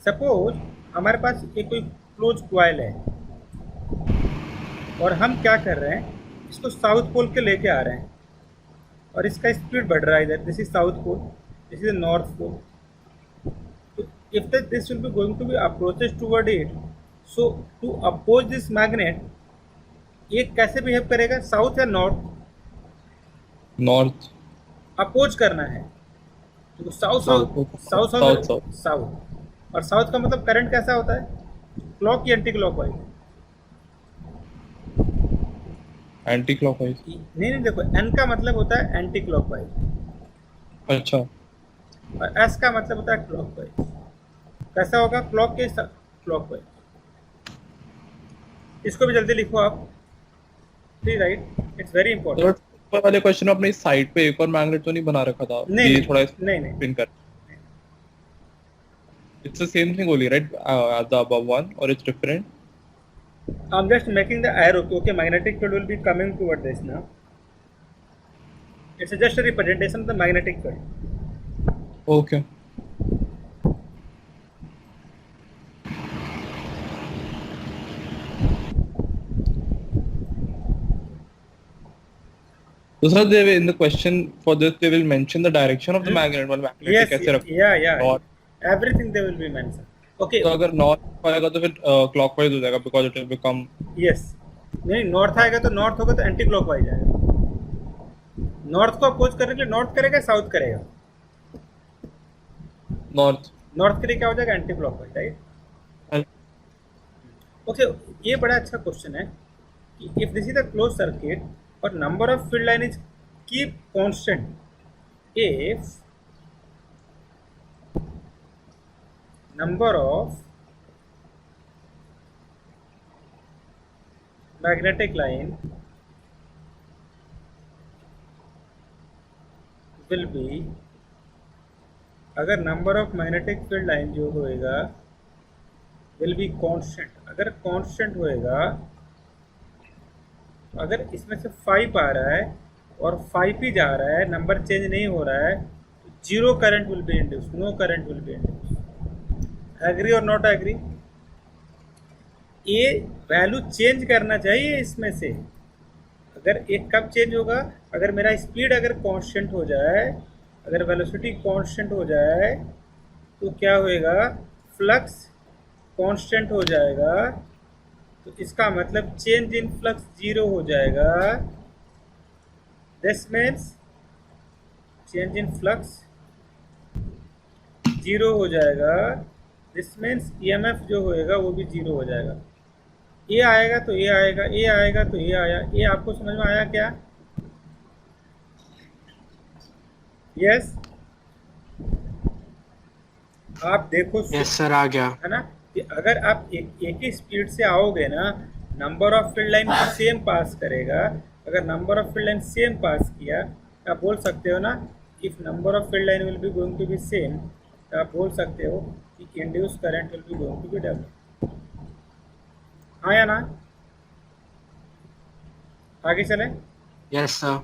सपोज हमारे पास एक कोई क्लोज कॉइल है और हम क्या कर रहे हैं, इसको साउथ पोल के लेके आ रहे हैं और इसका स्पीड बढ़ रहा है इधर। This is south pole, this is north pole. तो if this will be going to be approaches toward it, so to oppose this magnet, ये कैसे बिहेव करेगा? साउथ या नॉर्थ? North. अपोज करना है तो साउथ साउथ साउथ साउथ। और south का मतलब करंट कैसा होता है? क्लॉक या एंटी क्लॉकवाइज? Anti-clockwise. नहीं नहीं, देखो एन का मतलब होता है एंटी क्लॉकवाइज अच्छा. और एस का मतलब होता है क्लॉकवाइज। कैसा होगा? क्लॉक के क्लॉकवाइज। इसको भी जल्दी लिखो आप, प्लीज राइट, इट्स वेरी तो इंपॉर्टेंट। ऊपर वाले क्वेश्चन में अपनी साइड पे एक और मैग्नेट तो नहीं बना रखा था? नहीं, ये थोड़ा नहीं नहीं, स्पिन कर. It's the same thing only, right? As the above one, or it's different? I'm just making the arrow. Okay, magnetic field will be coming toward this now. It's just a representation of the magnetic field. Okay. So sir, they will, in the question for this, they will mention the direction of the magnet. Well, magnetic Yes, कैसे रख. yeah. North. Everything they will be mentioned. Okay. तो अगर north आएगा तो फिर clockwise हो जाएगा, because it will become. Yes. नहीं, नॉर्थ आएगा तो नॉर्थ होगा तो एंटी क्लॉकवाइज आएगा। नॉर्थ को अपोज करने के लिए नॉर्थ करेगा, साउथ करेगा? नॉर्थ. नॉर्थ के लिए क्या हो जाएगा? Anti clockwise, right? ओके, ये बड़ा अच्छा क्वेश्चन है कि if this is a close circuit और number of field line is keep constant, if number of magnetic line will be, अगर number of magnetic field line जो होएगा will be constant, अगर constant होएगा, अगर इसमें से 5 आ रहा है और 5 ही जा रहा है, नंबर चेंज नहीं हो रहा है, zero current will be induce, no current will be induce. Agree और नॉट एग्री? ये वैल्यू चेंज करना चाहिए इसमें से। अगर एक कब चेंज होगा? अगर मेरा स्पीड अगर कांस्टेंट हो जाए, अगर वेलोसिटी कांस्टेंट हो जाए तो क्या होएगा? फ्लक्स कांस्टेंट हो जाएगा, तो इसका मतलब चेंज इन फ्लक्स जीरो हो जाएगा। This means change in flux zero हो जाएगा। दिस मीन्स ईएमएफ जो होएगा वो भी जीरो हो जाएगा। ये आएगा तो ये आएगा, ये आएगा तो ये आया। ये आपको समझ में आया क्या? यस? आप देखो, यस सर आ गया। है ना, कि अगर आप एक ही स्पीड से आओगे ना, number of field line same pass करेगा। अगर number of field line same pass किया तो आप बोल सकते हो ना, if number of field line will be going to be same, तो आप बोल सकते हो कि induce current will be going to be develop. हाँ या ना? आगे चलें। Yes sir.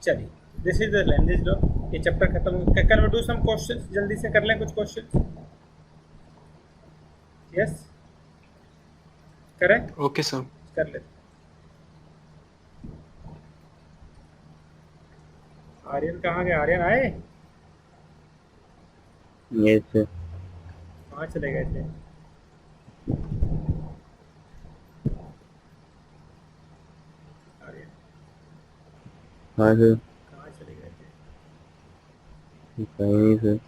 चलिए, this is the language law. ये चैप्टर खत्म हो गया। Can we do some questions? जल्दी से कर लें कुछ क्वेश्चंस। यस, करें? Okay sir. कर लेते। आर्यन कहाँ गए? आर्यन आए? Yes sir. कहाँ चले गए थे? आर्यन हाँ सर। कहाँ चले गए थे? कहीं नहीं सर।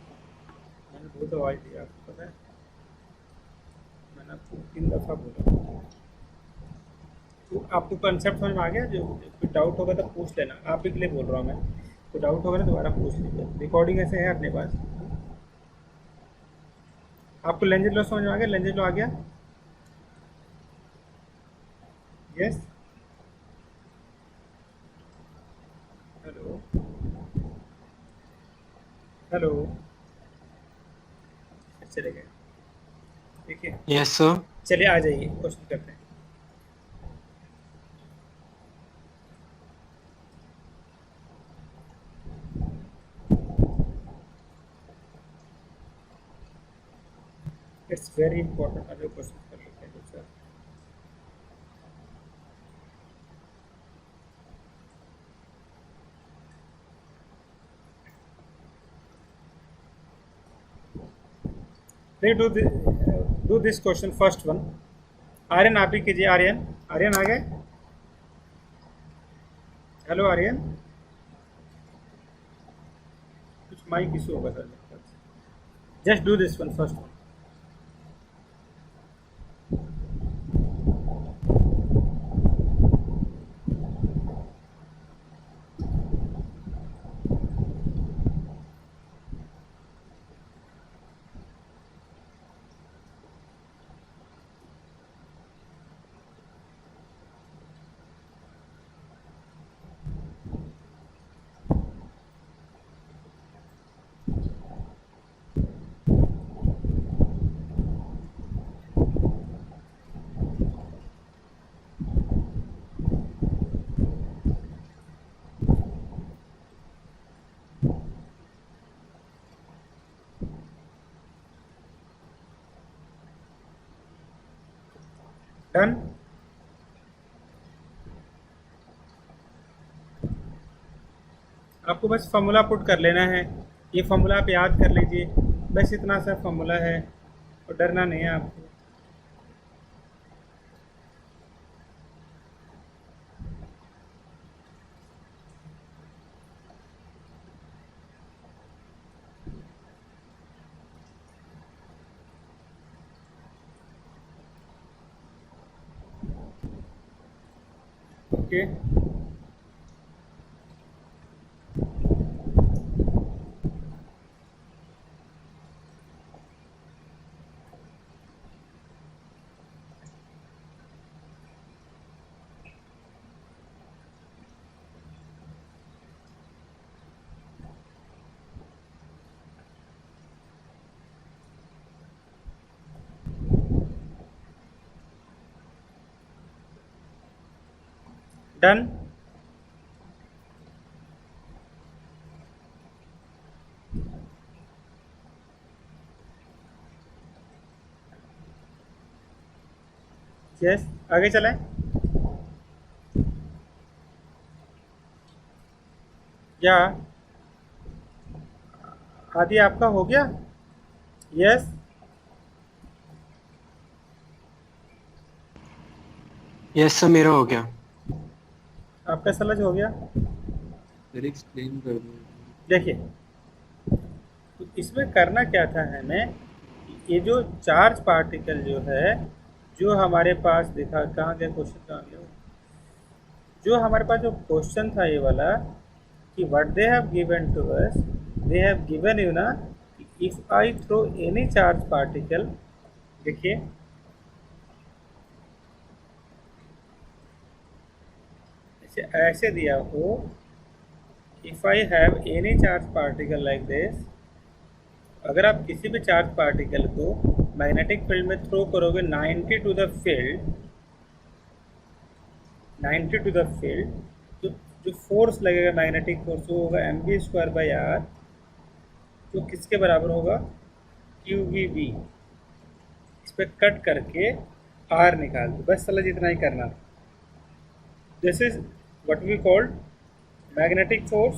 मैंने बहुत आवाज़ दी, आपको पता है? मैंने आपको 3 दफ़ा बोला। तो आपको कंसेप्ट समझ में आ गया? जो कोई डाउट होगा तो पूछ लेना, आप ही के लिए बोल रहा हूँ मैं। कोई डाउट होगा ना दोबारा पूछ लीजिए। रिकॉर्डिंग ऐसे है अपने पास। आपको लैंग्वेज लॉ समझ में आ गया? लैंग्वेज लॉ आ गया? यस। हेलो हेलो, चले गए। ठीक है, यस सर। चलिए आ जाइए, क्वेश्चन करते हैं। It's very important. अभी क्वेश्चन कर लेते हैं sir. Let do this question, first one. Aryan आप ही कीजिए। आर्यन, आर्यन आ गए? हेलो आर्यन, कुछ माइक इशू होगा sir. Just do this one, first one. Done. आपको बस फॉर्मूला पुट कर लेना है। ये फॉर्मूला आप याद कर लीजिए, बस इतना सा फॉर्मूला है और डरना नहीं है आपको। Okay, done. यस, आगे चलें। क्या आदि आपका हो गया? यस, यस सर मेरा हो गया। आपका समझ हो गया? फिर एक्सप्लेन कर दो। देखिए, तो इसमें करना क्या था हमें, ये जो चार्ज पार्टिकल जो है, जो हमारे पास दिखा, कहाँ गया क्वेश्चन, कहाँ गया? जो हमारे पास जो क्वेश्चन था ये वाला, कि what they have given to us, they have given you ना, if I throw any charge particle, देखिए ऐसे दिया हो, if I have any charge particle like this, अगर आप किसी भी चार्ज पार्टिकल को मैग्नेटिक फील्ड में थ्रो करोगे 90 to the field, 90 to the field, जो जो फोर्स लगेगा मैग्नेटिक फोर्स वो होगा mv²/r, जो किसके बराबर होगा, QVB। इस पर कट करके R निकाल दो, बस चलो जितना ही करना था। This is what we called magnetic force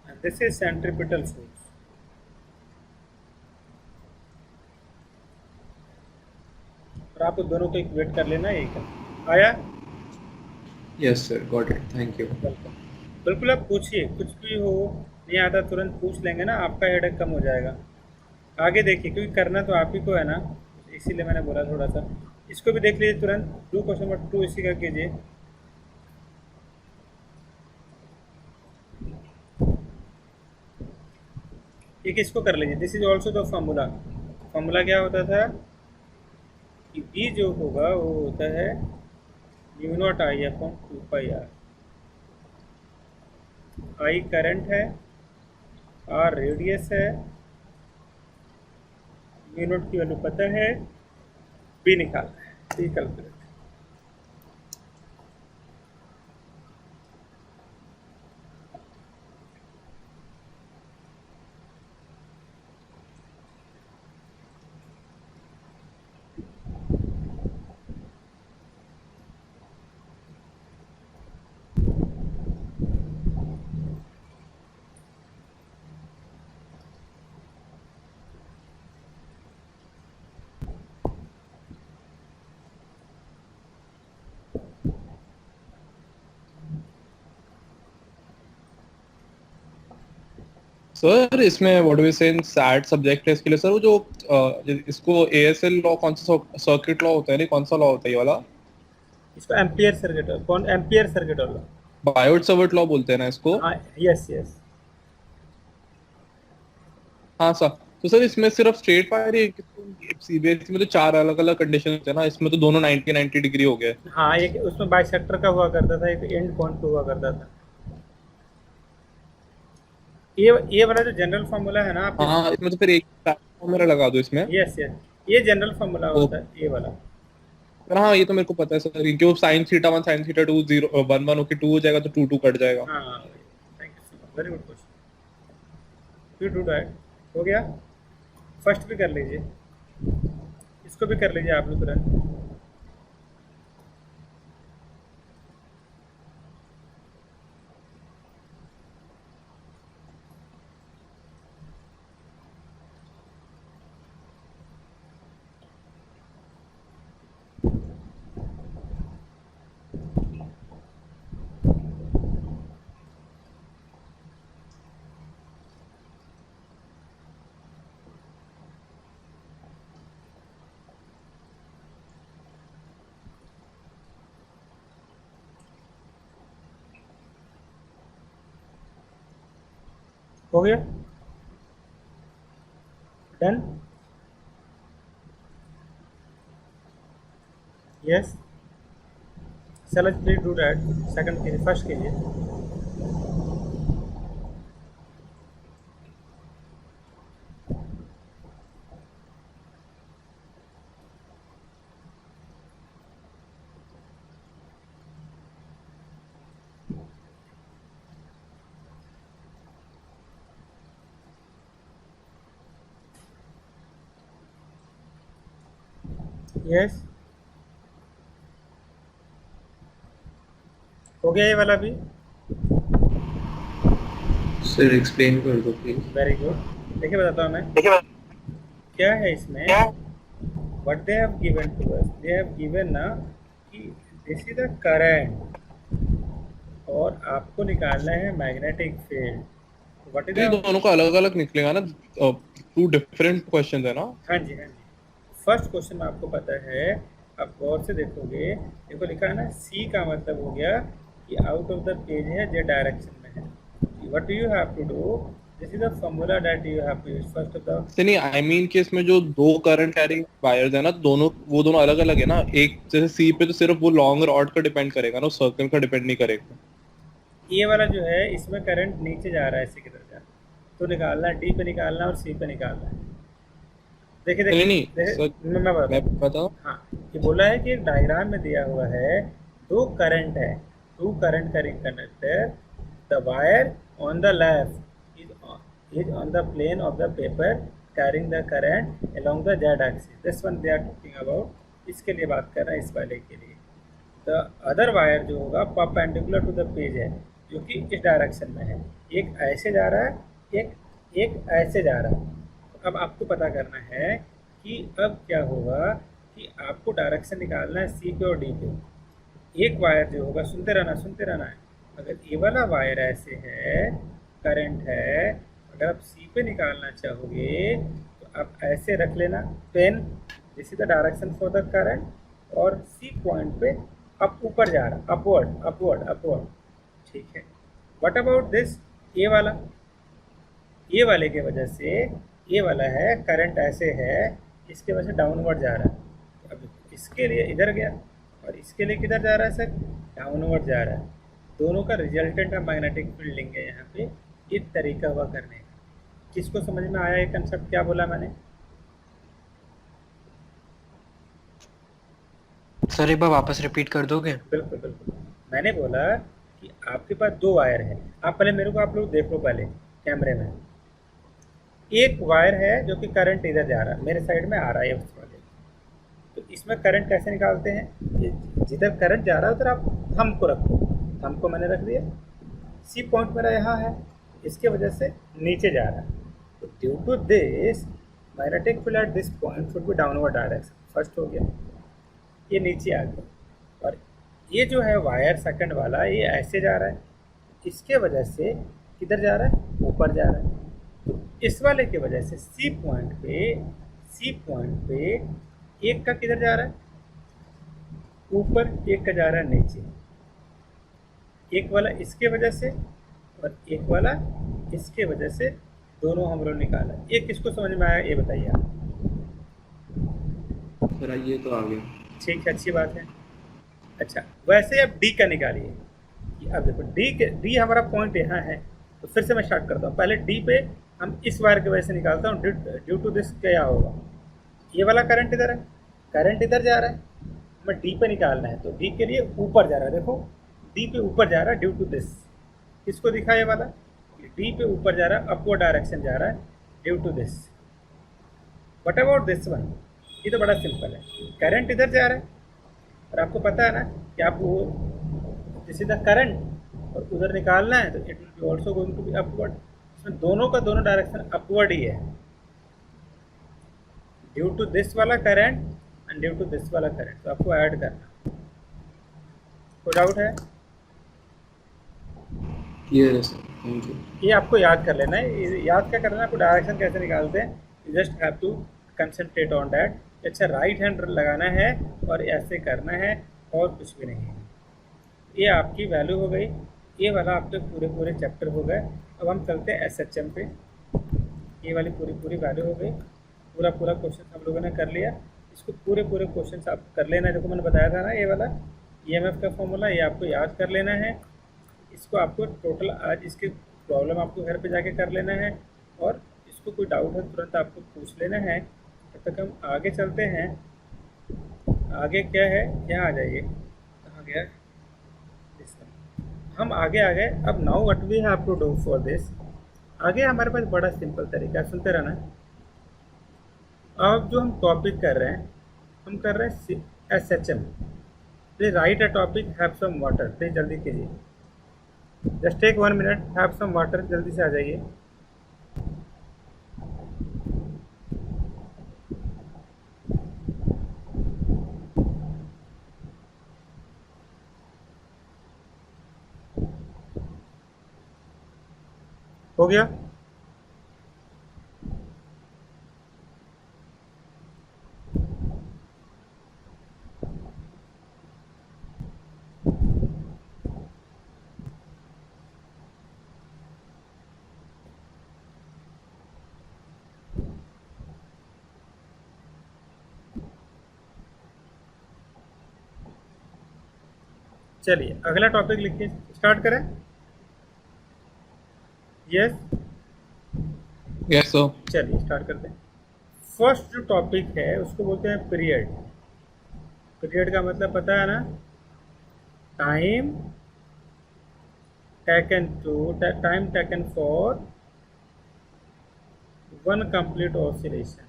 and this is centripetal force. और आपको दोनों को इक्वेट कर लेना, यही कर आया। Yes sir, got it. Thank you. बिल्कुल बिल्कुल, आप पूछिए, कुछ भी हो नहीं आता तुरंत पूछ लेंगे ना, आपका हेडेक कम हो जाएगा। आगे देखिए, क्योंकि करना तो आप ही को है ना, इसीलिए मैंने बोला थोड़ा सा। इसको भी देख लीजिए तुरंत, डू क्वेश्चन नंबर 2 इसी का कीजिए। एक इसको कर लीजिए, this is also the formula. Formula क्या होता था कि बी जो होगा वो होता है μ0I/2πr। आई करंट है, आर रेडियस है, μ0 की वैल्यू पता है, बी निकालना है, सी कैलकुलेट। सर इसमें व्हाट वी से इन सैट सब्जेक्ट है इसके लिए सर, वो जो इसको एएसएल लॉ कौन सा सर्किट लॉ होता है, नहीं कौन सा लॉ होता है ये वाला? इसको एम्पियर सर्किट, कौन एम्पियर सर्किट वाला? बायोट सावर्ट लॉ बोलते हैं ना इसको? हाँ, यस यस। हाँ सर। तो सर इसमें सिर्फ स्ट्रेट वायर ही सीबीएसई में तो 4 अलग अलग कंडीशन होते हैं ना, इसमें तो दोनों 90 डिग्री हो गए। हाँ, एक उसमें बाइसेक्टर का हुआ करता था, एक एंड पॉइंट पे हुआ करता था। ये वाला जो जनरल फार्मूला है ना आप, हाँ इसमें तो फिर एक फॉर्मूला लगा दो इसमें। यस यस, ये जनरल फार्मूला होता है ये वाला। पर हाँ ये तो मेरे को पता है सर, क्योंकि sin θ1 sin θ2 0 1 1 होके 2 हो जाएगा तो 2 2 कट जाएगा। हाँ, thank you so much, very good question. You do that. हो गया, फर्स्ट भी कर लीजिए, इसको भी कर लीजिए आप लोग तुरंत। हो गया, डन। यस, चलो प्लीज डू दैट। सेकंड कीजिए, फर्स्ट कीजिए। यस, हो गया ये वाला भी। सर एक्सप्लेन कर दो प्लीज। Very good. देखिए बताता हूँ मैं क्या है इसमें। What they have given to us, they have given ना कि दिस इज द करंट और आपको निकालना है मैग्नेटिक फील्ड। व्हाट इज ये दोनों का अलग अलग निकलेगा ना, 2 डिफरेंट क्वेश्चंस है ना? हाँ जी, हाँ जी। फर्स्ट क्वेश्चन में आपको पता है, आप गौर से देखोगे, देखो लिखा है ना, सी का मतलब हो गया कि आउट ऑफ द पेज है, जे डायरेक्शन में है। What you have to do, this is the formula that you have to use first of the. नहीं आई मीन कि इसमें जो 2 करंट कैरिंग वायर्स है ना, दोनों वो दोनों अलग अलग है ना। एक जैसे सी पे तो सिर्फ वो लॉन्ग रॉड का डिपेंड करेगा ना, सर्कल का डिपेंड नहीं करेगा। ये वाला जो है इसमें करंट नीचे जा रहा है, इसी की तरह तो निकालना है, डी पे निकालना है और सी पे निकालना है। देखिए नहीं नहीं देखिए सर, मैं बताता मैं हूँ। बताऊं। हाँ, ये बोला है कि एक डायग्राम में दिया हुआ है, दो करंट है, two current carrying conductor, the wire on the left is on the plane of the paper carrying the current along the Z axis, this one they are talking about, इसके लिए बात कर रहे हैं, इस वाले के लिए। द अदर वायर जो होगा परपेंडिकुलर टू द पेज है, जो कि इस डायरेक्शन में है, एक ऐसे जा रहा है, एक एक ऐसे जा रहा है। तो अब आपको पता करना है कि अब क्या होगा कि आपको डायरेक्शन निकालना है सी पे और डी पे। एक वायर जो होगा, सुनते रहना है, अगर ये वाला वायर ऐसे है, करंट है, अगर आप सी पे निकालना चाहोगे तो आप ऐसे रख लेना pen, this is the direction for the current, और सी पॉइंट पे अप ऊपर जा रहा, अपवर्ड अपवर्ड अपवर्ड, ठीक है। व्हाट अबाउट दिस, ये वाला, ये वाले के वजह से, ये वाला है करंट ऐसे है, इसके वजह से डाउनवर्ड जा रहा है। अब इसके लिए इधर गया और इसके लिए किधर जा रहा है सर, डाउनवर्ड जा रहा है। दोनों का रिजल्टेंट हम मैग्नेटिक फील्ड लेंगे यहाँ पे, एक तरीका हुआ करने का। किसको समझ में आया ये कंसेप्ट, क्या बोला मैंने? सर एक बार वापस रिपीट कर दोगे? बिल्कुल बिल्कुल, मैंने बोला कि आपके पास दो वायर है, आप पहले मेरे को, आप लोग देख लो पहले कैमरे में, एक वायर है जो कि करंट इधर जा रहा है, मेरे साइड में आ रहा है उस वाले, तो इसमें करंट कैसे निकालते हैं, ये जिधर करंट जा रहा है उधर आप थंब को रखो, थंब को मैंने रख दिया, सी पॉइंट मेरा यहाँ है, इसके वजह से नीचे जा रहा है, तो due to this magnetic field at this point should be downward direction, first हो गया, ये नीचे आ गया। और ये जो है वायर सेकंड वाला, ये ऐसे जा रहा है, इसके वजह से किधर जा रहा है, ऊपर जा रहा है। तो इस वाले की वजह से सी पॉइंट पे एक का किधर जा रहा है, ऊपर, एक का जा रहा है नीचे, एक वाला इसके वजह से और एक वाला इसके वजह से, दोनों हम लोग निकाला। ये किसको समझ में आया ये बताइए आप? सर ये तो आ गया। ठीक है, अच्छी बात है। अच्छा, वैसे अब डी का निकालिए। अब देखो डी हमारा पॉइंट यहाँ है, तो फिर से मैं स्टार्ट करता हूँ। पहले डी पे हम इस वायर की वजह से निकालता हूँ, ड्यू टू दिस क्या होगा, ये वाला करंट इधर है, करंट इधर जा रहा है, हमें डी पे निकालना है, तो डी के लिए ऊपर जा रहा है, देखो डी पे ऊपर जा रहा है ड्यू टू दिस, किसको दिखा ये वाला, डी पे ऊपर जा रहा है, अपवर्ड डायरेक्शन जा रहा है due to this. What about this one, ये तो बड़ा सिंपल है, करंट इधर जा रहा है और आपको पता है ना कि आपको दिस इज द करंट और उधर निकालना है, तो it will be also going to be upward, इसमें दोनों का दोनों डायरेक्शन अपवर्ड ही है, ड्यू टू दिस वाला current and due to this वाला करंट, तो आपको ऐड करना। कोई डाउट है? क्लियर है सर, थैंक यू। ये आपको याद कर लेना है, ये याद क्या करना है आपको, डायरेक्शन कैसे निकालते हैं, you just have to concentrate on that. अच्छा, राइट हैंड लगाना है और ऐसे करना है, और कुछ भी नहीं है। ये आपकी वैल्यू हो गई, ये वाला आपके पूरे पूरे चैप्टर हो गए। अब हम चलते हैं एसएचएम पे, ये वाली पूरी पूरी वैल्यू हो गई, पूरा पूरा क्वेश्चन हम लोगों ने कर लिया। इसको पूरे पूरे क्वेश्चन आप कर लेना, जो मैंने बताया था ना, ये वाला ईएमएफ का फॉर्मूला, ये आपको याद कर लेना है। इसको आपको टोटल आज इसके प्रॉब्लम आपको घर पे जाके कर लेना है, और इसको कोई डाउट है तुरंत आपको पूछ लेना है। तब तक हम आगे चलते हैं। आगे क्या है, यहाँ आ जाइए, कहाँ गया, हम आगे आ गए। अब now what we have to do for this, आगे हमारे पास बड़ा सिंपल तरीका है, सुनते रहना। अब जो हम टॉपिक कर रहे हैं, हम कर रहे हैं SHM. Please write a topic, have some water, please जल्दी कीजिए, just take 1 minute, have some water, जल्दी से आ जाइए। हो गया? चलिए अगला टॉपिक लिखिए, स्टार्ट करें। Yes yes sir. चलिए स्टार्ट करते हैं। फर्स्ट जो टॉपिक है उसको बोलते हैं पीरियड। पीरियड का मतलब पता है ना, time taken for one complete oscillation.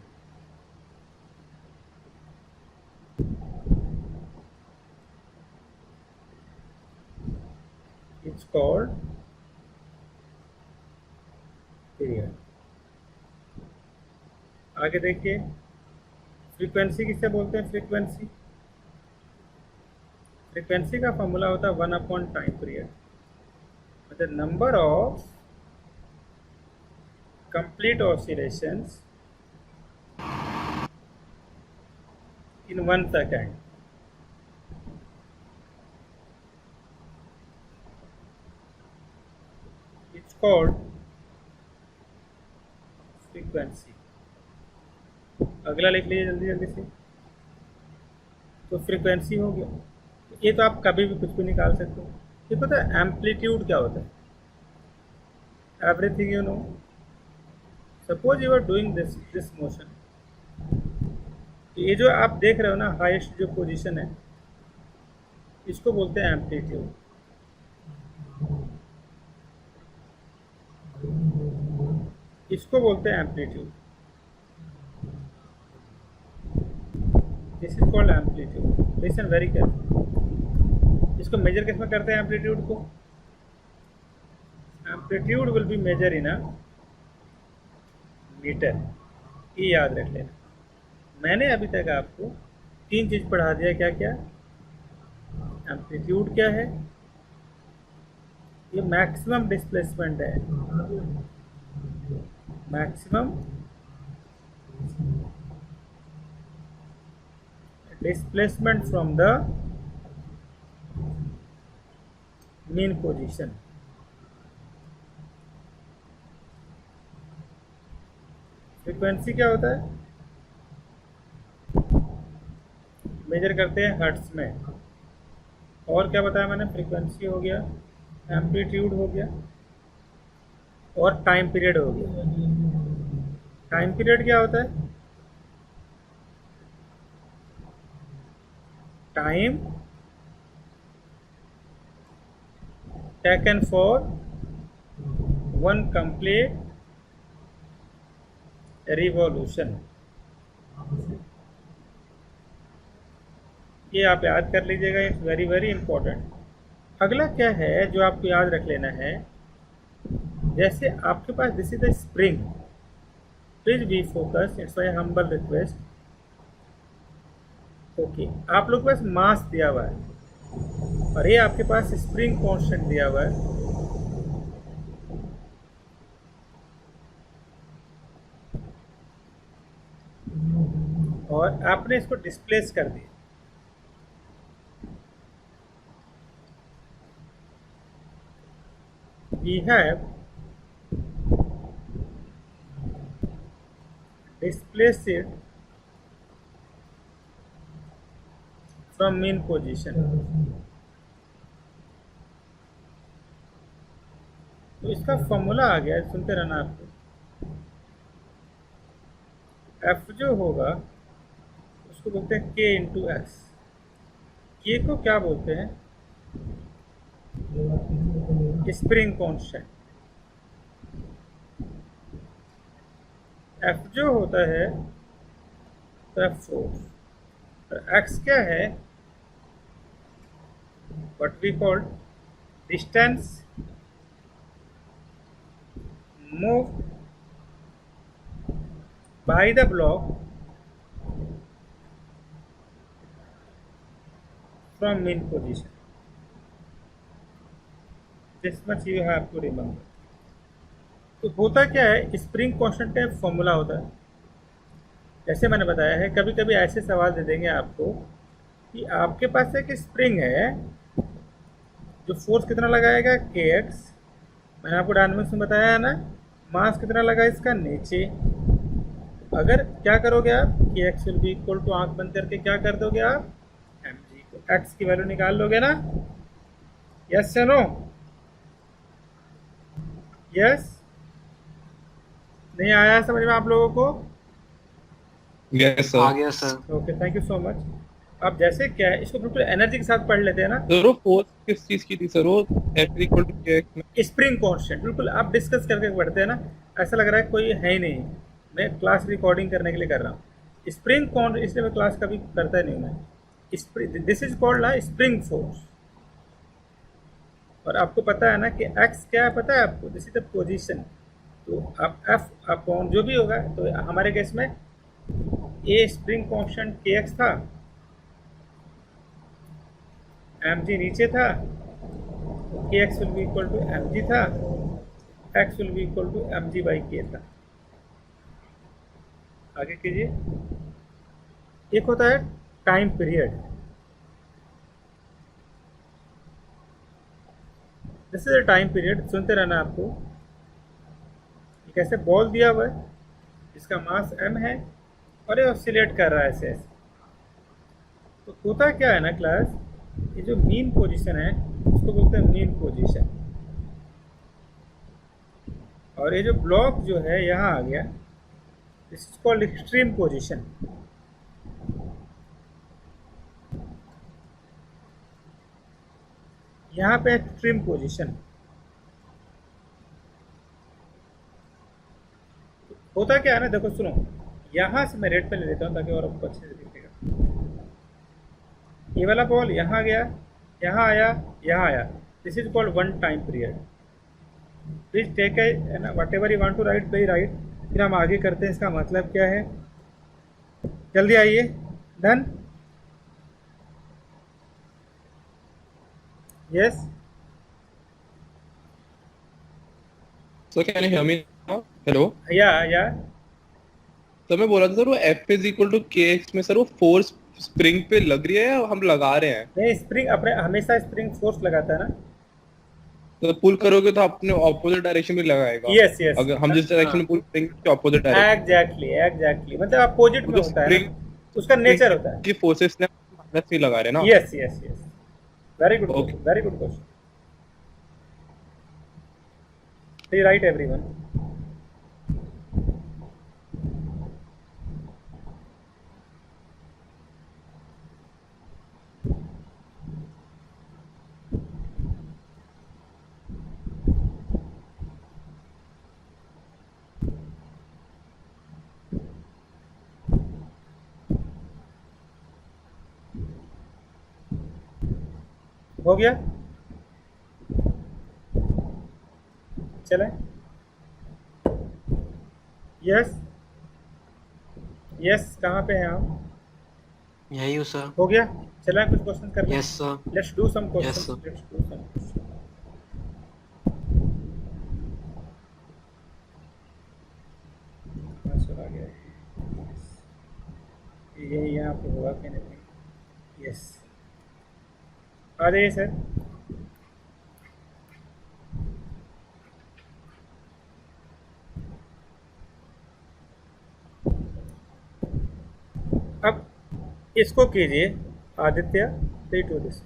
It's called period. आगे देखिए, फ्रीक्वेंसी किसे बोलते हैं? फ्रीक्वेंसी का फॉर्मूला होता है 1 टाइम पीरियड, मतलब number of complete oscillations in 1 second. It's called frequency. अगला लिख लीजिए जल्दी जल्दी से। तो फ्रीक्वेंसी हो गया, ये तो आप कभी भी कुछ भी निकाल सकते हो। ये पता है एम्पलीट्यूड क्या होता है? Everything you know. Suppose you are doing this motion, ये जो आप देख रहे हो ना, हाईएस्ट जो पोजीशन है, इसको बोलते हैं एम्पलीट्यूड। इसको बोलते हैं amplitude. This is called amplitude. Listen very careful. इसको मेजर किस में करते हैं एम्पलीट्यूड को? Amplitude will be measure in a meter. ये याद रख लेना। मैंने अभी तक आपको 3 चीज पढ़ा दिया। क्या क्या? एम्पलीट्यूड क्या है? ये मैक्सिमम डिस्प्लेसमेंट है, maximum displacement from the mean position। Frequency क्या होता है? मेजर करते हैं हर्ट्ज में। और क्या बताया मैंने? फ्रीक्वेंसी हो गया, एम्पलीट्यूड हो गया, और टाइम पीरियड हो गया। टाइम पीरियड क्या होता है? Time taken for one complete revolution. ये आप याद कर लीजिएगा, इट्स वेरी वेरी इंपॉर्टेंट। अगला क्या है जो आपको याद रख लेना है? जैसे आपके पास this is the spring, please be focus, it's my humble request. Okay, आप लोग के पास मास दिया हुआ है और ये आपके पास स्प्रिंग कांस्टेंट दिया हुआ है। और आपने इसको डिस्प्लेस कर दिया। We have displaced it from mean position। तो इसका फॉर्मूला आ गया, सुनते रहना आपको। एफ जो होगा उसको बोलते हैं के इंटू एक्स। के को क्या बोलते हैं? Spring constant. एफ जो होता है तो एफ फोर्स, और एक्स क्या है? What we called distance move by the block from mean position. This much you have to remember. तो होता क्या है? स्प्रिंग कांस्टेंट का फॉर्मूला होता है, जैसे मैंने बताया है। कभी कभी ऐसे सवाल दे देंगे आपको कि आपके पास एक स्प्रिंग है जो फोर्स कितना लगाएगा? के एक्स। मैंने आपको डायनामिक्स में बताया है ना, मास कितना लगा इसका? नीचे। अगर क्या करोगे आप? K X will be equal to, आंख बंद करके क्या कर दोगे आप? एम जी को एक्स की वैल्यू निकाल लोगे ना? यस या नो? यस? नहीं आया समझ में आप लोगों को? यस आ सर। गया sir. Okay, thank you so much. अब जैसे क्या है, इसको बिल्कुल एनर्जी के साथ पढ़ लेते हैं ना। सर वो फोर्स किस चीज की थी सर? वो F equal to K x में। स्प्रिंग कांस्टेंट, बिल्कुल आप डिस्कस करके पढ़ते हैं ना, ऐसा लग रहा है कोई है ही नहीं। मैं क्लास रिकॉर्डिंग करने के लिए कर रहा हूँ। स्प्रिंग कौन, इसलिए मैं क्लास कभी करता नहीं मैं। स्प्रिंग, दिस इज कॉल्ड ना स्प्रिंग फोर्स। और आपको पता है ना कि एक्स क्या है, पता है आपको? This is the position. तो आप एफ अपॉन जो भी होगा, तो हमारे केस में a spring constant K X था, एम जी नीचे था, K X will be equal to M G था, X will be equal to M G by K था। आगे कीजिए। एक होता है time period, this is a time period. सुनते रहना आपको। एक ऐसे बॉल दिया हुआ है जिसका मास m है और ये ऑसिलेट कर रहा है ऐसे ऐसे। तो होता क्या है ना क्लास, ये जो मीन पोजीशन है उसको बोलते हैं मीन पोजीशन। और ये जो ब्लॉक जो है यहाँ आ गया, this is called extreme position. यहाँ पे एक्सट्रीम पोजीशन होता क्या है ना, देखो सुनो, यहाँ से मैं रेड पे ले लेता हूँ ताकि और आपको अच्छे से दिखेगा। ये वाला बॉल यहाँ गया, यहाँ आया, यहाँ आया, this is called one time period. Please take है ना, whatever you want to write please write. फिर हम आगे करते हैं, इसका मतलब क्या है, जल्दी आइए। Done. Yes. Sir can you hear me now? Hello या सर, मैं बोला था सर वो F is equal to K x में सर वो फोर्स स्प्रिंग पे लग रही है या हम लगा रहे हैं? नहीं, स्प्रिंग अपने हमेशा स्प्रिंग फोर्स लगाता है ना। तो पुल करोगे तो अपने ऑपोजिट डायरेक्शन में लगाएगा। यस यस, अगर हम जिस डायरेक्शन में पुल करेंगे उसके ऑपोजिट डायरेक्शन। एग्जैक्टली एग्जैक्टली, मतलब अपोजिट में तो होता है स्प्रिंग ना, उसका नेचर होता है। की फोर्सेस ने माइनस नहीं लगा रहे ना? Yes yes yes, very good Okay. Question, very good question. Please right everyone. हो गया, चले। यस यस, कहाँ पे हैं आप? यही हूँ सर। हो गया, चला कुछ क्वेश्चन कर लें। Yes sir. Let's do some Yes, question, sir. Let's do some. Answer आ गया। ये यहाँ पे होगा कि नहीं? यस, आ जाइए सर। अब इसको कीजिए आदित्य, प्लीज डू दिस।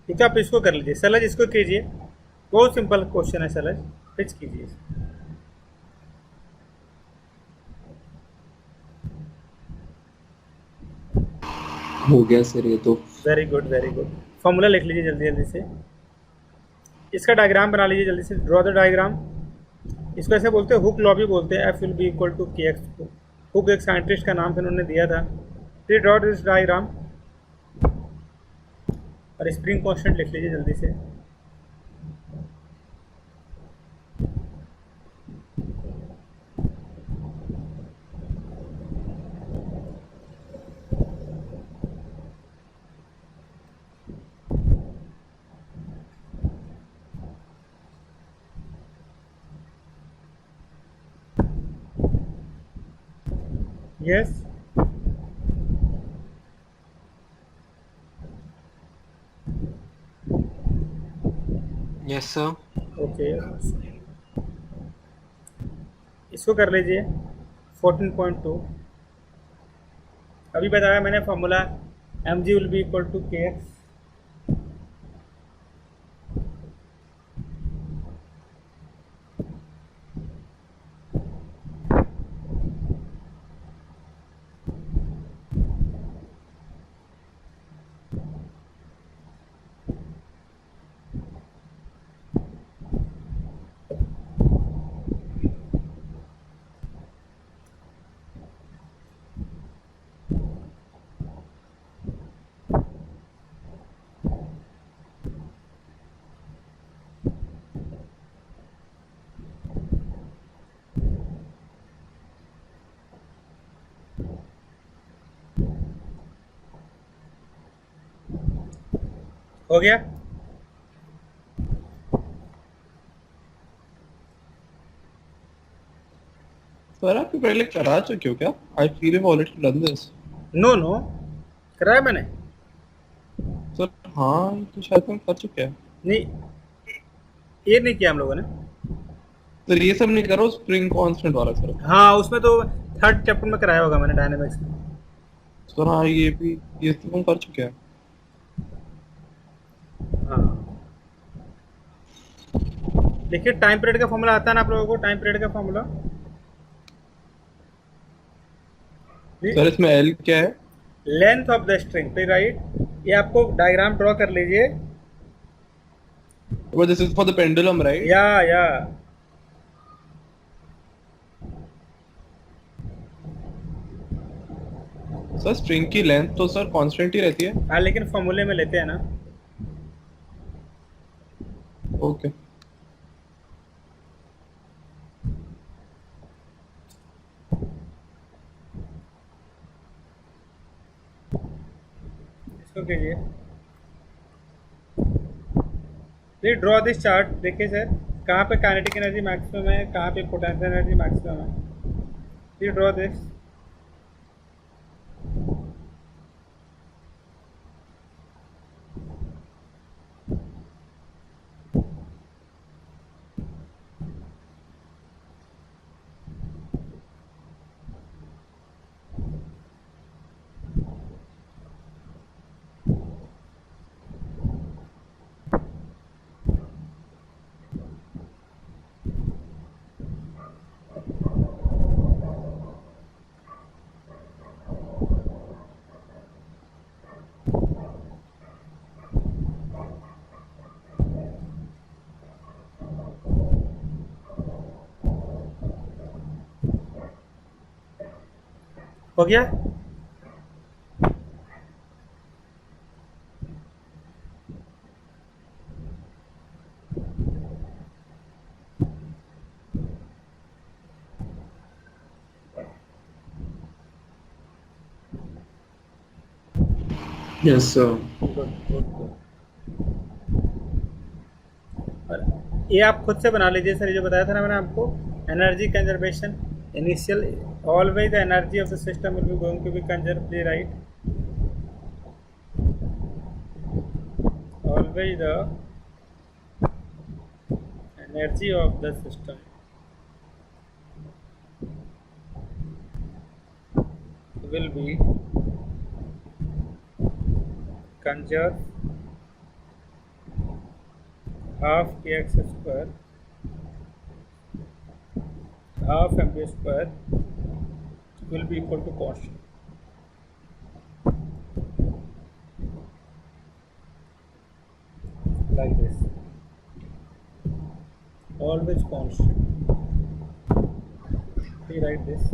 ठीक है, आप इसको कर लीजिए। सलज इसको कीजिए, बहुत सिंपल क्वेश्चन है सलज, पिच कीजिए। हो गया सर ये तो। Very good very good. Formula लिख लीजिए जल्दी जल्दी से। इसका डायग्राम बना लीजिए जल्दी से, ड्रॉ द डायग्राम। इसको ऐसे बोलते हैं, हुक लॉ भी बोलते हैं। F will be equal to K X. Hooke एक साइंटिस्ट का नाम से उन्होंने दिया था। Please draw this diagram. और स्प्रिंग कांस्टेंट लिख लीजिए जल्दी से। Yes, yes sir. ओके। इसको कर लीजिए 14.2। अभी बताया मैंने formula, M G will be equal to K X. हो गया? सर आप ये पहले करा चुके हो क्या? I feel you already done this. No no, कराया मैंने। सर हाँ, ये तो शायद हम कर चुके हैं। नहीं, ये नहीं किया हम लोगों ने। सर ये सब नहीं करो, स्प्रिंग कांस्टेंट वाला सर। हाँ, उसमें तो थर्ड चैप्टर में कराया होगा मैंने, डायनेमिक्स में। सर हाँ, ये तो हम कर चुके हैं। हाँ, देखिए टाइम पीरियड का फॉर्मूला आता है ना आप लोगों को? टाइम पीरियड का फॉर्मूला सर इसमें एल क्या है? लेंथ ऑफ द स्ट्रिंग, पे राइट। ये आपको डायग्राम ड्रॉ कर लीजिए। But this is for the pendulum right? या सर स्ट्रिंग की लेंथ तो सर कांस्टेंट ही रहती है। हाँ, लेकिन फॉर्मूले में लेते हैं ना। ओके। इसको कीजिए, प्लीज ड्रॉ दिस चार्ट। देखिए सर, कहाँ पे काइनेटिक एनर्जी मैक्सिमम है, कहाँ पे पोटेंशियल एनर्जी मैक्सिमम है। Please draw this. हो गया? Yes sir. और ये आप खुद से बना लीजिए सर, ये जो बताया था ना मैंने आपको, energy conservation initial, always the energy of the system will be going to be conserve, please write. Always the energy of the system will be conserve half kx square, half mv square will be equal to constant. Like this, always constant. We write this.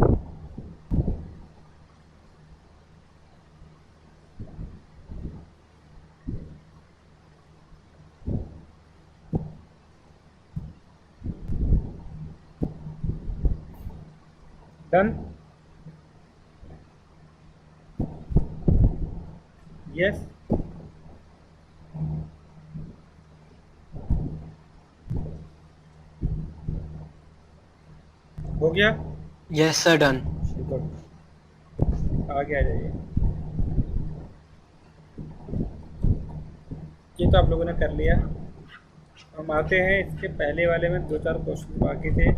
Done? Yes? हो गया? Yes, sir, done. Good, आगे आ जाइए। ये तो आप लोगों ने कर लिया। हम आते हैं इसके पहले वाले में, दो चार क्वेश्चन बाकी थे।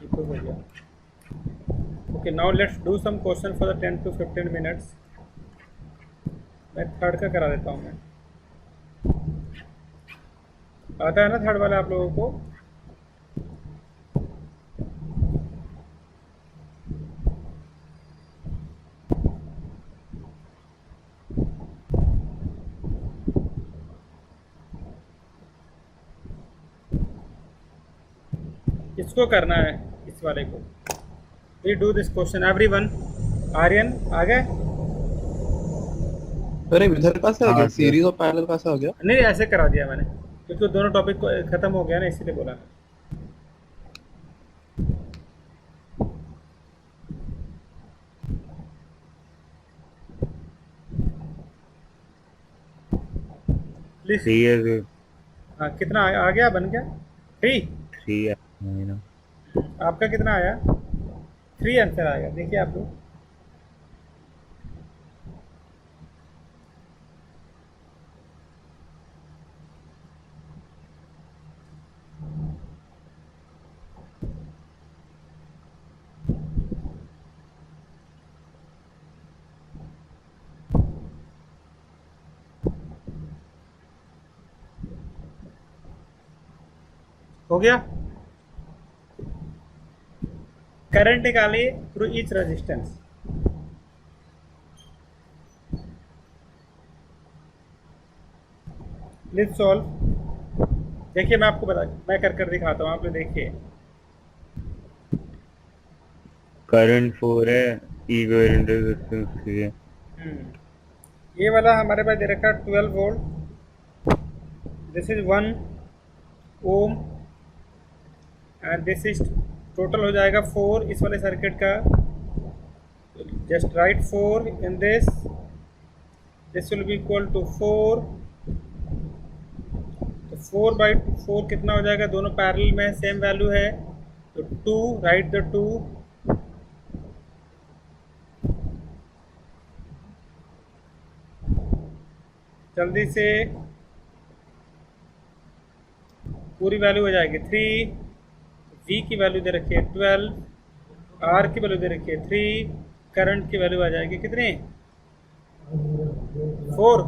ये तो हो गया। Okay, now let's do some question for the 10 to 15 minutes. मैं थर्ड का करा देता हूँ। मैं आता है ना थर्ड वाला आप लोगों को? इसको करना है, इस वाले को। We do this question everyone. Aryan आ गए? अरे इधर कहाँ से आ हाँ, गया? सर। सीरीज ऑफ पैरेलल कहाँ से आ गया? नहीं ऐसे करा दिया मैंने, क्योंकि दोनों टॉपिक को खत्म हो गया ना, इसीलिए बोला। प्लीज। 3 है सर। हाँ कितना आ गया, बन गया 3? 3 है मेरा। आपका कितना आया? 3 आंसर आएगा, देखिए आप लोग। हो गया। करंट निकालिए through each resistance. Please solve. देखिए मैं आपको मैं कर दिखाता हूँ, आप लोग देखिए। करंट 4 है, इक्विवेलेंट रेजिस्टेंस 3 है। ये वाला हमारे पास दे रखा है 12 volt, this is 1 ohm, and this is total हो जाएगा 4 इस वाले सर्किट का। Just write 4 in this will be equal to 4। तो 4/4 कितना हो जाएगा? दोनों पैरेलल में सेम वैल्यू है, तो 2, राइट द 2। जल्दी से पूरी वैल्यू हो जाएगी 3। V की वैल्यू दे रखी है 12, R की वैल्यू दे रखी है 3, करंट की वैल्यू आ जाएगी कितनी? 4।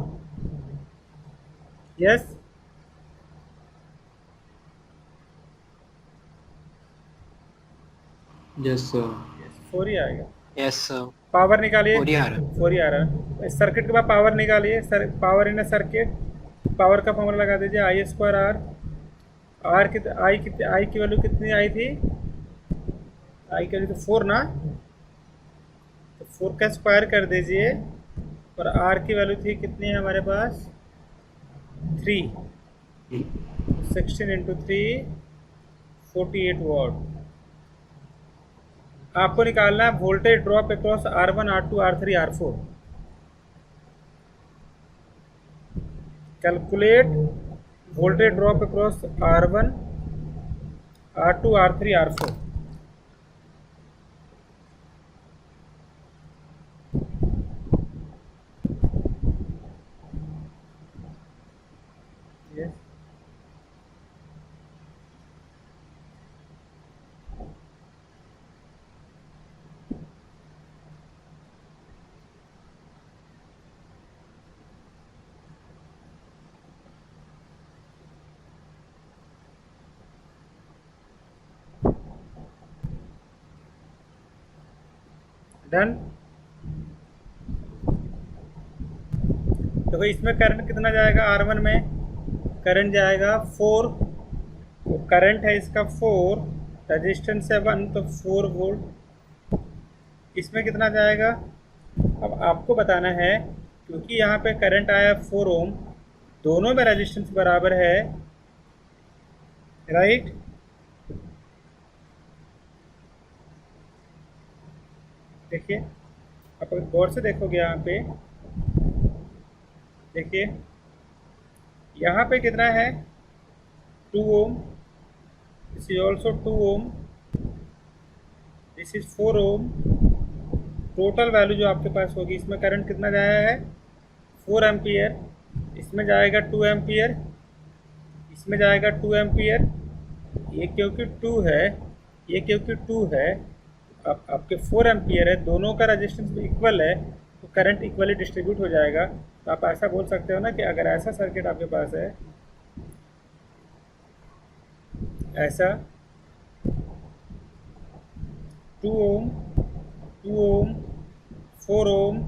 Yes, yes sir. 4 ही आएगा। Yes sir. पावर निकालिए। 4 ही आ रहा है। 4 ही आ रहा है। इस सर्किट के बाद पावर निकालिए। पावर इन सर्किट, पावर का फॉर्मूला लगा दीजिए, I² R की आई की वैल्यू कितनी आई थी? आई की वैल्यू तो 4 ना, तो 4 का स्क्वायर कर दीजिए, और R की वैल्यू थी कितनी है हमारे पास? 3। 16 इंटू 3 48 वॉट। आपको निकालना है voltage drop across R1, R2, R3, R4। Calculate voltage drop across R1, R2, R3, R4। Yes. Done. तो भाई इसमें करंट कितना जाएगा? R1 में करंट जाएगा 4, तो करंट है इसका 4, रेजिस्टेंस है 1, तो 4 वोल्ट। इसमें कितना जाएगा? अब आपको बताना है, क्योंकि यहाँ पे करंट आया 4 ओम, दोनों में रेजिस्टेंस बराबर है, राइट? देखिए, आप अगर गौर से देखोगे यहाँ पे, देखिए यहाँ पे कितना है? 2 ohm, this is also 2 ohm, this is 4 ohm. Total value जो आपके पास होगी, इसमें करंट कितना जाया है? 4 एम्पियर, इसमें जाएगा 2 एम्पियर, इसमें जाएगा 2 एम्पियर। ये क्योंकि 2 है, ये क्योंकि 2 है, अब आपके 4 एम्पियर है, दोनों का रेजिस्टेंस इक्वल है, तो करंट इक्वली डिस्ट्रीब्यूट हो जाएगा। तो आप ऐसा बोल सकते हो ना कि अगर ऐसा सर्किट आपके पास है, ऐसा 2 ओम, 2 ओम, 4 ओम,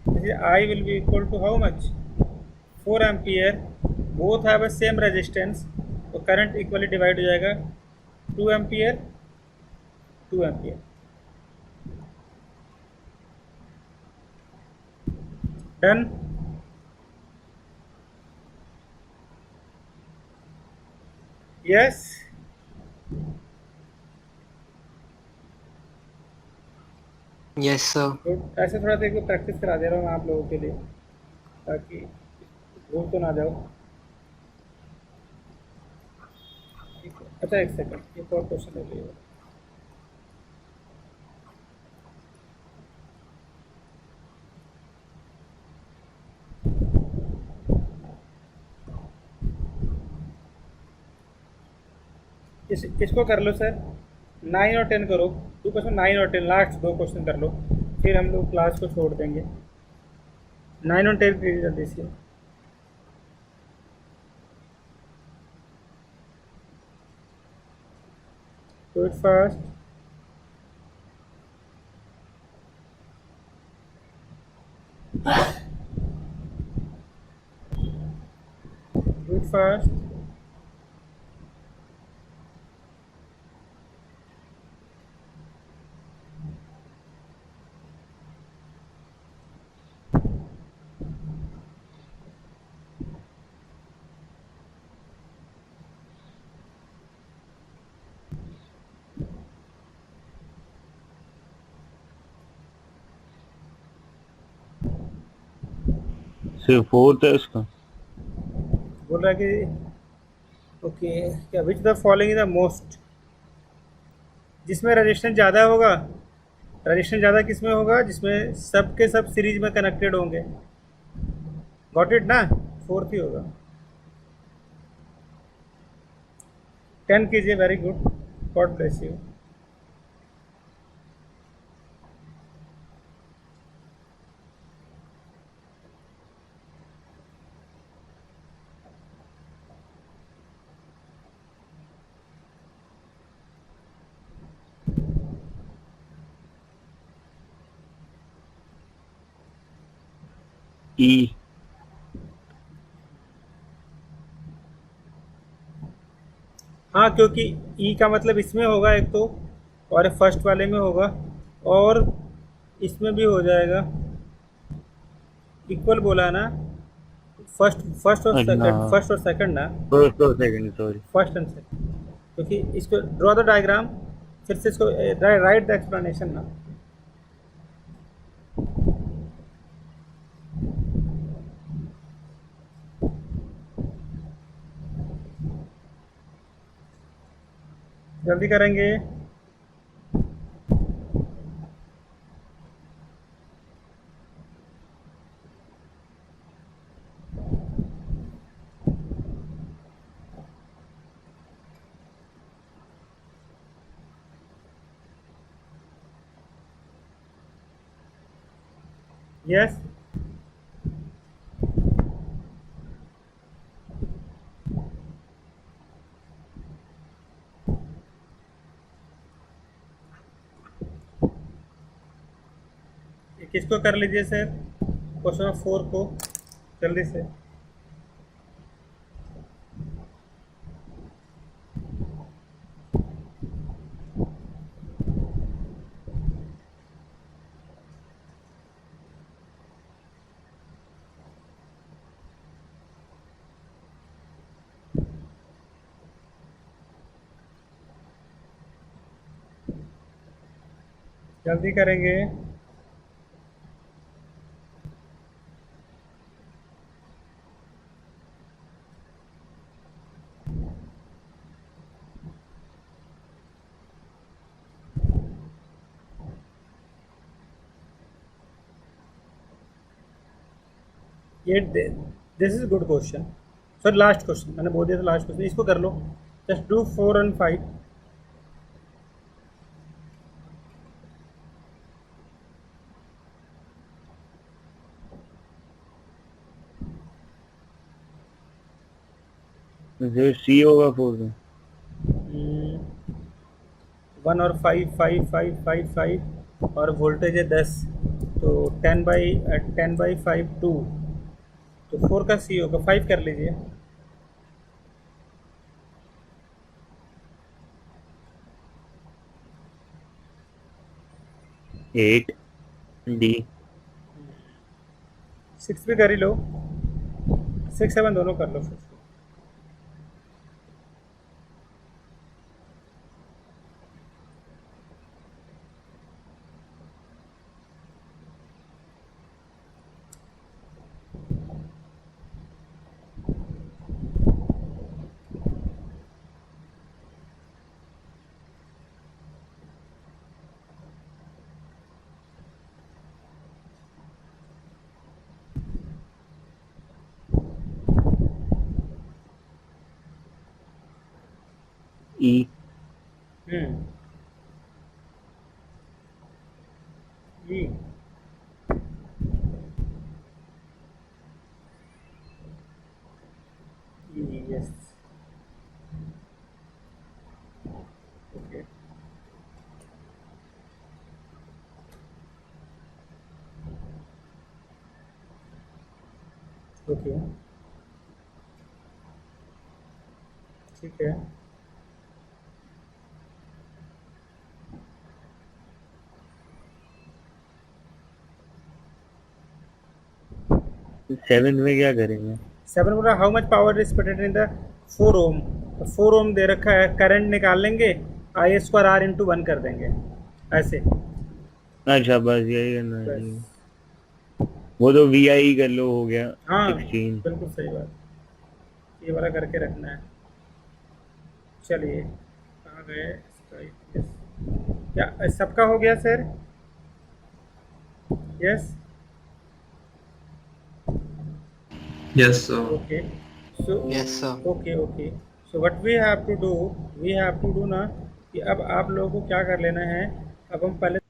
I will be equal to how much? 4 ampere, both have a same resistance, तो करंट इक्वली डिवाइड हो जाएगा। 2 ampere 2 ampere. Done. Yes. Yes, sir. Good. ऐसे थोड़ा सा एक प्रैक्टिस करा दे रहा हूँ आप लोगों के लिए, ताकि भूल तो ना जाओ। अच्छा एक सेकंड, एक और क्वेश्चन ले लीजिए। इसको कर लो सर, 9 और 10 करो। 2 क्वेश्चन 9 और 10, लास्ट 2 क्वेश्चन कर लो, फिर हम लोग क्लास को छोड़ देंगे। 9 और 10 कीजिए जल्दी से। Do it fast. Do it fast. सिर्फ फोर्थ है इसका। बोल रहा है कि ओके, क्या which the following is the most, जिसमें रजिस्टेंस ज़्यादा होगा। रजिस्टेंस ज़्यादा किस में होगा? जिसमें सब के सब सीरीज में कनेक्टेड होंगे। गॉट इट ना? फोर्थ ही होगा। 10 कीजिए। Very good, god bless you. E. हाँ, क्योंकि ई का मतलब इसमें होगा एक तो, और फर्स्ट वाले में होगा, और इसमें भी हो जाएगा। इक्वल बोला है ना? फर्स्ट फर्स्ट और ना, सेकंड, फर्स्ट और सेकंड ना? फर्स्ट और second, sorry. First and second. क्योंकि इसको ड्रॉ द डायग्राम, फिर से इसको राइट द एक्सप्लेनेशन ना। जल्दी करेंगे। यस। किसको कर लीजिए सर? क्वेश्चन 4 को जल्दी से। जल्दी करेंगे। ये this is good question sir. Last question मैंने बोल दिया था, लास्ट क्वेश्चन इसको कर लो। Just do 4 and 5। जो सी होगा फोर्थ में। 1 और 5 5 5 5 5 और वोल्टेज है 10, तो 10/5 2, तो 4 का सी होगा। 5 कर लीजिए। 8 D 6 भी कर ही लो, 6 7 दोनों कर लो फिर। E हम्म ई यस ओके ओके ठीक है। सेवन में क्या करेंगे? 7 बोला how much power is splitted in the 4 ओम। 4 ओम दे रखा है, करंट निकाल लेंगे, आई स्क्वायर आर इंटू 1 कर देंगे ऐसे। अच्छा बस यही करना है। बस। वो तो VI कर लो, हो गया हाँ 16। बिल्कुल सही बात, ये वाला करके रखना है। चलिए कहाँ गए इसका yes। क्या सबका हो गया sir? Yes Yes, sir. Okay so Yes, sir. Okay okay so what we have to do ना कि अब आप लोगों को क्या कर लेना है, अब हम पहले